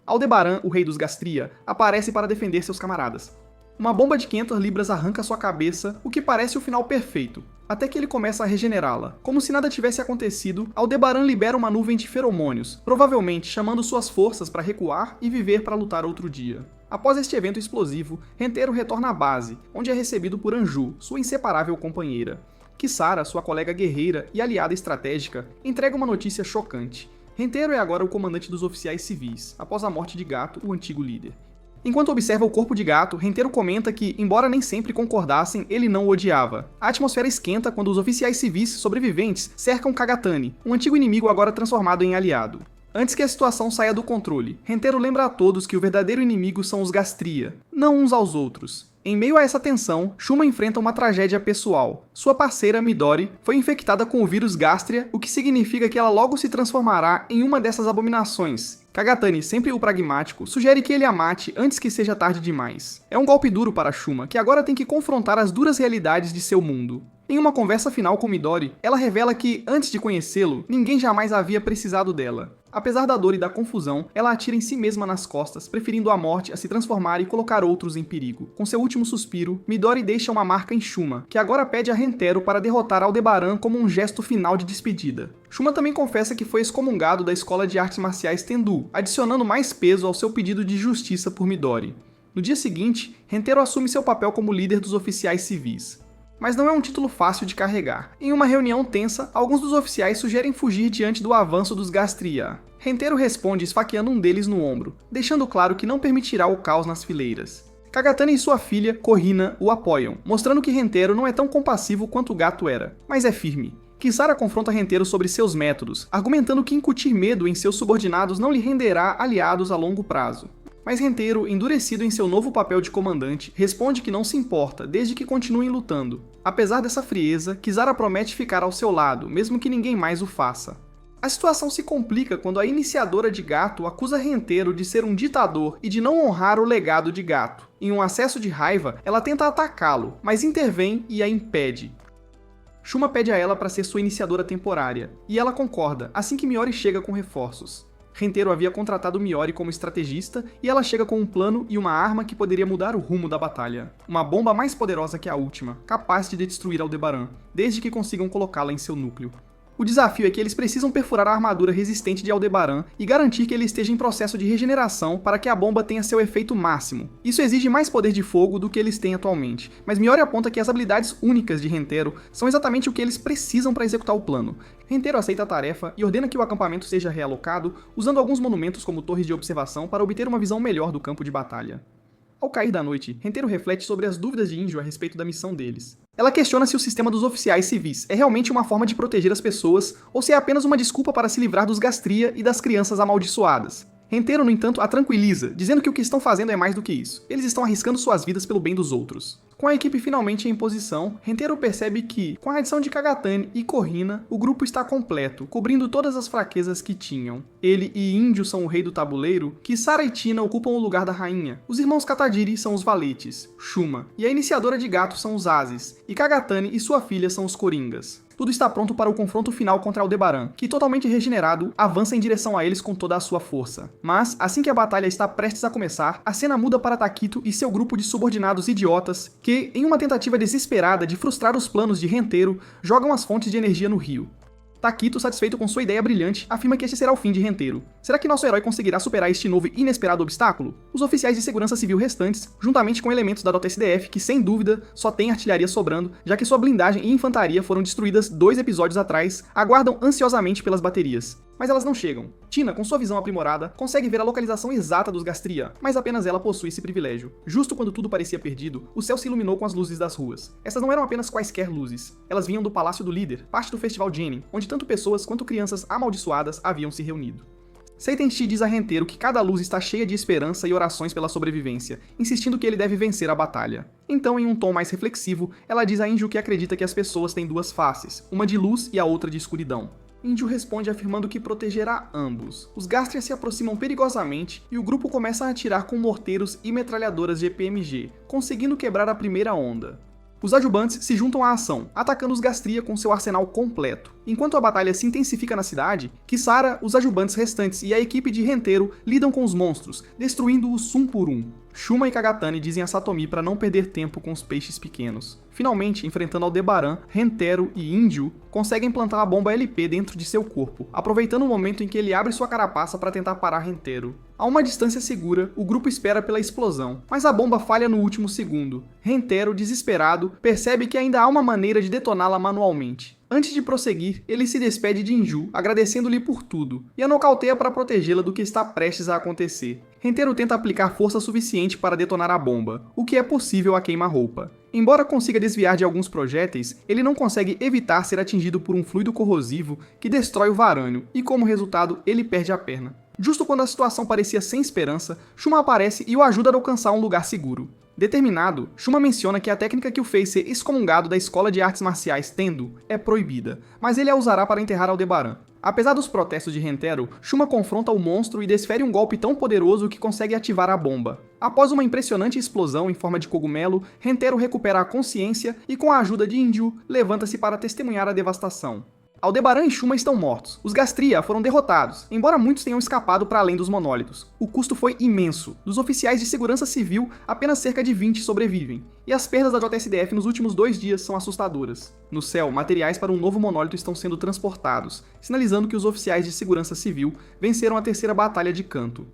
A: Aldebaran, o rei dos Gastria, aparece para defender seus camaradas. Uma bomba de 500 libras arranca sua cabeça, o que parece o final perfeito, até que ele começa a regenerá-la. Como se nada tivesse acontecido, Aldebaran libera uma nuvem de feromônios, provavelmente chamando suas forças para recuar e viver para lutar outro dia. Após este evento explosivo, Hentero retorna à base, onde é recebido por Anju, sua inseparável companheira. Kisara, sua colega guerreira e aliada estratégica, entrega uma notícia chocante. Hentero é agora o comandante dos oficiais civis, após a morte de Gato, o antigo líder. Enquanto observa o corpo de Gato, Hentero comenta que, embora nem sempre concordassem, ele não o odiava. A atmosfera esquenta quando os oficiais civis sobreviventes cercam Kagatani, um antigo inimigo agora transformado em aliado. Antes que a situação saia do controle, Hentero lembra a todos que o verdadeiro inimigo são os Gastria, não uns aos outros. Em meio a essa tensão, Shuma enfrenta uma tragédia pessoal. Sua parceira, Midori, foi infectada com o vírus Gastria, o que significa que ela logo se transformará em uma dessas abominações. Kagatani, sempre o pragmático, sugere que ele a mate antes que seja tarde demais. É um golpe duro para Shuma, que agora tem que confrontar as duras realidades de seu mundo. Em uma conversa final com Midori, ela revela que, antes de conhecê-lo, ninguém jamais havia precisado dela. Apesar da dor e da confusão, ela atira em si mesma nas costas, preferindo a morte a se transformar e colocar outros em perigo. Com seu último suspiro, Midori deixa uma marca em Shuma, que agora pede a Hentero para derrotar Aldebaran como um gesto final de despedida. Shuma também confessa que foi excomungado da escola de artes marciais Tendu, adicionando mais peso ao seu pedido de justiça por Midori. No dia seguinte, Hentero assume seu papel como líder dos oficiais civis. Mas não é um título fácil de carregar. Em uma reunião tensa, alguns dos oficiais sugerem fugir diante do avanço dos Gastria. Hentero responde esfaqueando um deles no ombro, deixando claro que não permitirá o caos nas fileiras. Kagatani e sua filha, Korrina, o apoiam, mostrando que Hentero não é tão compassivo quanto o Gato era, mas é firme. Kisara confronta Hentero sobre seus métodos, argumentando que incutir medo em seus subordinados não lhe renderá aliados a longo prazo. Mas Hentero, endurecido em seu novo papel de comandante, responde que não se importa, desde que continuem lutando. Apesar dessa frieza, Kisara promete ficar ao seu lado, mesmo que ninguém mais o faça. A situação se complica quando a iniciadora de Gato acusa Hentero de ser um ditador e de não honrar o legado de Gato. Em um acesso de raiva, ela tenta atacá-lo, mas intervém e a impede. Shuma pede a ela para ser sua iniciadora temporária, e ela concorda, assim que Miori chega com reforços. Hentero havia contratado Miori como estrategista e ela chega com um plano e uma arma que poderia mudar o rumo da batalha. Uma bomba mais poderosa que a última, capaz de destruir Aldebaran, desde que consigam colocá-la em seu núcleo. O desafio é que eles precisam perfurar a armadura resistente de Aldebaran e garantir que ele esteja em processo de regeneração para que a bomba tenha seu efeito máximo. Isso exige mais poder de fogo do que eles têm atualmente, mas Miori aponta que as habilidades únicas de Hentero são exatamente o que eles precisam para executar o plano. Hentero aceita a tarefa e ordena que o acampamento seja realocado, usando alguns monumentos como torres de observação para obter uma visão melhor do campo de batalha. Ao cair da noite, Hentero reflete sobre as dúvidas de Inju a respeito da missão deles. Ela questiona se o sistema dos oficiais civis é realmente uma forma de proteger as pessoas ou se é apenas uma desculpa para se livrar dos Gastria e das crianças amaldiçoadas. Hentero, no entanto, a tranquiliza, dizendo que o que estão fazendo é mais do que isso. Eles estão arriscando suas vidas pelo bem dos outros. Com a equipe finalmente em posição, Hentero percebe que, com a adição de Kagatani e Korrina, o grupo está completo, cobrindo todas as fraquezas que tinham. Ele e Índio são o rei do tabuleiro, Kisara e Tina ocupam o lugar da rainha, os irmãos Katadiri são os valetes, Shuma, e a iniciadora de Gato são os Ases, e Kagatani e sua filha são os Coringas. Tudo está pronto para o confronto final contra Aldebaran, que, totalmente regenerado, avança em direção a eles com toda a sua força. Mas, assim que a batalha está prestes a começar, a cena muda para Takito e seu grupo de subordinados idiotas que, em uma tentativa desesperada de frustrar os planos de Hentero, jogam as fontes de energia no rio. Takito, satisfeito com sua ideia brilhante, afirma que este será o fim de Hentero. Será que nosso herói conseguirá superar este novo e inesperado obstáculo? Os oficiais de segurança civil restantes, juntamente com elementos da .SDF, que sem dúvida só tem artilharia sobrando, já que sua blindagem e infantaria foram destruídas 2 episódios atrás, aguardam ansiosamente pelas baterias. Mas elas não chegam. Tina, com sua visão aprimorada, consegue ver a localização exata dos Gastria, mas apenas ela possui esse privilégio. Justo quando tudo parecia perdido, o céu se iluminou com as luzes das ruas. Essas não eram apenas quaisquer luzes. Elas vinham do Palácio do Líder, parte do Festival Genin, onde tanto pessoas quanto crianças amaldiçoadas haviam se reunido. Seitenshi diz a Hentero que cada luz está cheia de esperança e orações pela sobrevivência, insistindo que ele deve vencer a batalha. Então, em um tom mais reflexivo, ela diz a Inju que acredita que as pessoas têm 2 faces, uma de luz e a outra de escuridão. Inju responde afirmando que protegerá ambos. Os Gastria se aproximam perigosamente e o grupo começa a atirar com morteiros e metralhadoras GPMG, conseguindo quebrar a primeira onda. Os adjuvantes se juntam à ação, atacando os Gastria com seu arsenal completo. Enquanto a batalha se intensifica na cidade, Kisara, os adjuvantes restantes e a equipe de Hentaro lidam com os monstros, destruindo-os um por um. Shuma e Kagatani dizem a Satomi para não perder tempo com os peixes pequenos. Finalmente, enfrentando Aldebaran, Hentaro e Inju conseguem plantar a bomba LP dentro de seu corpo, aproveitando o momento em que ele abre sua carapaça para tentar parar Hentaro. A uma distância segura, o grupo espera pela explosão, mas a bomba falha no último segundo. Hentaro, desesperado, percebe que ainda há uma maneira de detoná-la manualmente. Antes de prosseguir, ele se despede de Inju, agradecendo-lhe por tudo, e a nocauteia para protegê-la do que está prestes a acontecer. Hentaro tenta aplicar força suficiente para detonar a bomba, o que é possível a queima-roupa. Embora consiga desviar de alguns projéteis, ele não consegue evitar ser atingido por um fluido corrosivo que destrói o varânio, e como resultado, ele perde a perna. Justo quando a situação parecia sem esperança, Shuma aparece e o ajuda a alcançar um lugar seguro. Determinado, Shuma menciona que a técnica que o fez ser excomungado da escola de artes marciais Tendo é proibida, mas ele a usará para enterrar Aldebaran. Apesar dos protestos de Hentaro, Shuma confronta o monstro e desfere um golpe tão poderoso que consegue ativar a bomba. Após uma impressionante explosão em forma de cogumelo, Hentaro recupera a consciência e, com a ajuda de Inju, levanta-se para testemunhar a devastação. Aldebaran e Shuma estão mortos. Os Gastria foram derrotados, embora muitos tenham escapado para além dos monólitos. O custo foi imenso. Dos oficiais de segurança civil, apenas cerca de 20 sobrevivem. E as perdas da JSDF nos últimos 2 dias são assustadoras. No céu, materiais para um novo monólito estão sendo transportados, sinalizando que os oficiais de segurança civil venceram a terceira batalha de Kanto.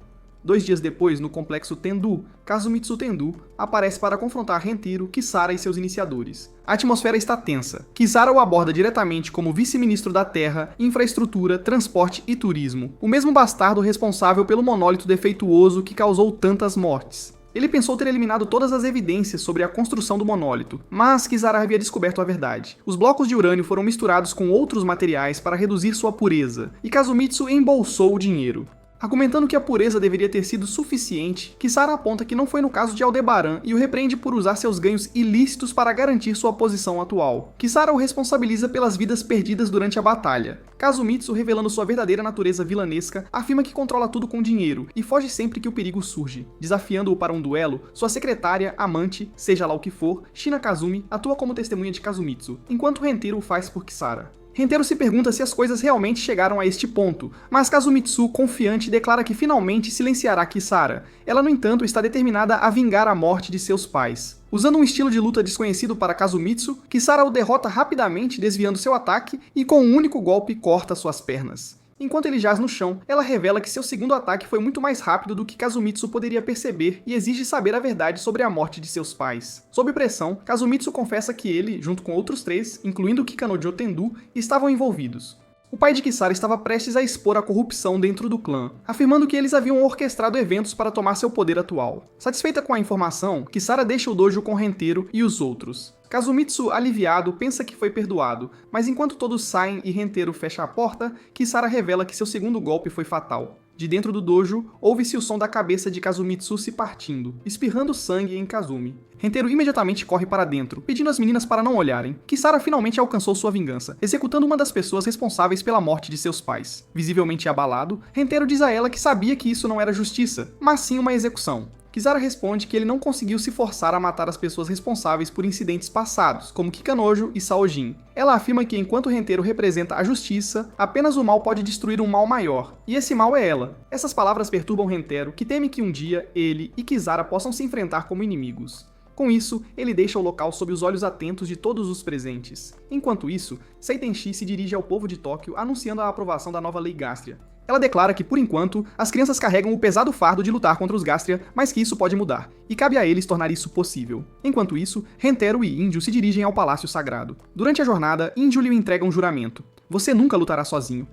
A: 2 dias depois, no complexo Tendu, Kazumitsu Tendu aparece para confrontar Hentaro, Kisara e seus iniciadores. A atmosfera está tensa. Kisara o aborda diretamente como vice-ministro da Terra, Infraestrutura, Transporte e Turismo, o mesmo bastardo responsável pelo monólito defeituoso que causou tantas mortes. Ele pensou ter eliminado todas as evidências sobre a construção do monólito, mas Kisara havia descoberto a verdade. Os blocos de urânio foram misturados com outros materiais para reduzir sua pureza, e Kazumitsu embolsou o dinheiro. Argumentando que a pureza deveria ter sido suficiente, Kisara aponta que não foi no caso de Aldebaran e o repreende por usar seus ganhos ilícitos para garantir sua posição atual. Kisara o responsabiliza pelas vidas perdidas durante a batalha. Kazumitsu, revelando sua verdadeira natureza vilanesca, afirma que controla tudo com dinheiro e foge sempre que o perigo surge. Desafiando-o para um duelo, sua secretária, amante, seja lá o que for, Shina Kazumi, atua como testemunha de Kazumitsu, enquanto Hentaro o faz por Kisara. Hentaro se pergunta se as coisas realmente chegaram a este ponto, mas Kazumitsu, confiante, declara que finalmente silenciará Kisara. Ela, no entanto, está determinada a vingar a morte de seus pais. Usando um estilo de luta desconhecido para Kazumitsu, Kisara o derrota rapidamente, desviando seu ataque e com um único golpe corta suas pernas. Enquanto ele jaz no chão, ela revela que seu segundo ataque foi muito mais rápido do que Kazumitsu poderia perceber e exige saber a verdade sobre a morte de seus pais. Sob pressão, Kazumitsu confessa que ele, junto com outros 3, incluindo Kikanojo Tendu, estavam envolvidos. O pai de Kisara estava prestes a expor a corrupção dentro do clã, afirmando que eles haviam orquestrado eventos para tomar seu poder atual. Satisfeita com a informação, Kisara deixa o dojo com Hentaro e os outros. Kazumitsu, aliviado, pensa que foi perdoado, mas enquanto todos saem e Hentaro fecha a porta, Kisara revela que seu segundo golpe foi fatal. De dentro do dojo, ouve-se o som da cabeça de Kazumitsu se partindo, espirrando sangue em Kazumi. Hentaro imediatamente corre para dentro, pedindo às meninas para não olharem. Kisara finalmente alcançou sua vingança, executando uma das pessoas responsáveis pela morte de seus pais. Visivelmente abalado, Hentaro diz a ela que sabia que isso não era justiça, mas sim uma execução. Kisara responde que ele não conseguiu se forçar a matar as pessoas responsáveis por incidentes passados, como Kikanojo e Saojin. Ela afirma que enquanto Hentaro representa a justiça, apenas o mal pode destruir um mal maior, e esse mal é ela. Essas palavras perturbam Hentaro, que teme que um dia ele e Kisara possam se enfrentar como inimigos. Com isso, ele deixa o local sob os olhos atentos de todos os presentes. Enquanto isso, Seitenshi se dirige ao povo de Tóquio anunciando a aprovação da nova lei Gastria. Ela declara que, por enquanto, as crianças carregam o pesado fardo de lutar contra os Gastria, mas que isso pode mudar, e cabe a eles tornar isso possível. Enquanto isso, Hentaro e Inju se dirigem ao Palácio Sagrado. Durante a jornada, Inju lhe entrega um juramento. Você nunca lutará sozinho.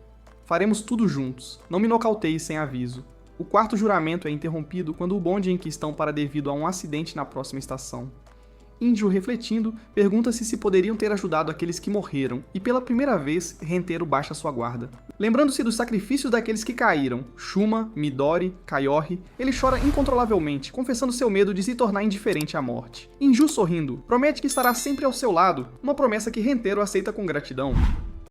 A: Faremos tudo juntos. Não me nocauteie sem aviso. O quarto juramento é interrompido quando o bonde em que estão para devido a um acidente na próxima estação. Inju, refletindo, pergunta-se se poderiam ter ajudado aqueles que morreram, e pela primeira vez, Hentaro baixa sua guarda. Lembrando-se dos sacrifícios daqueles que caíram, Shuma, Midori, Kayori, ele chora incontrolavelmente, confessando seu medo de se tornar indiferente à morte. Inju, sorrindo, promete que estará sempre ao seu lado, uma promessa que Hentaro aceita com gratidão.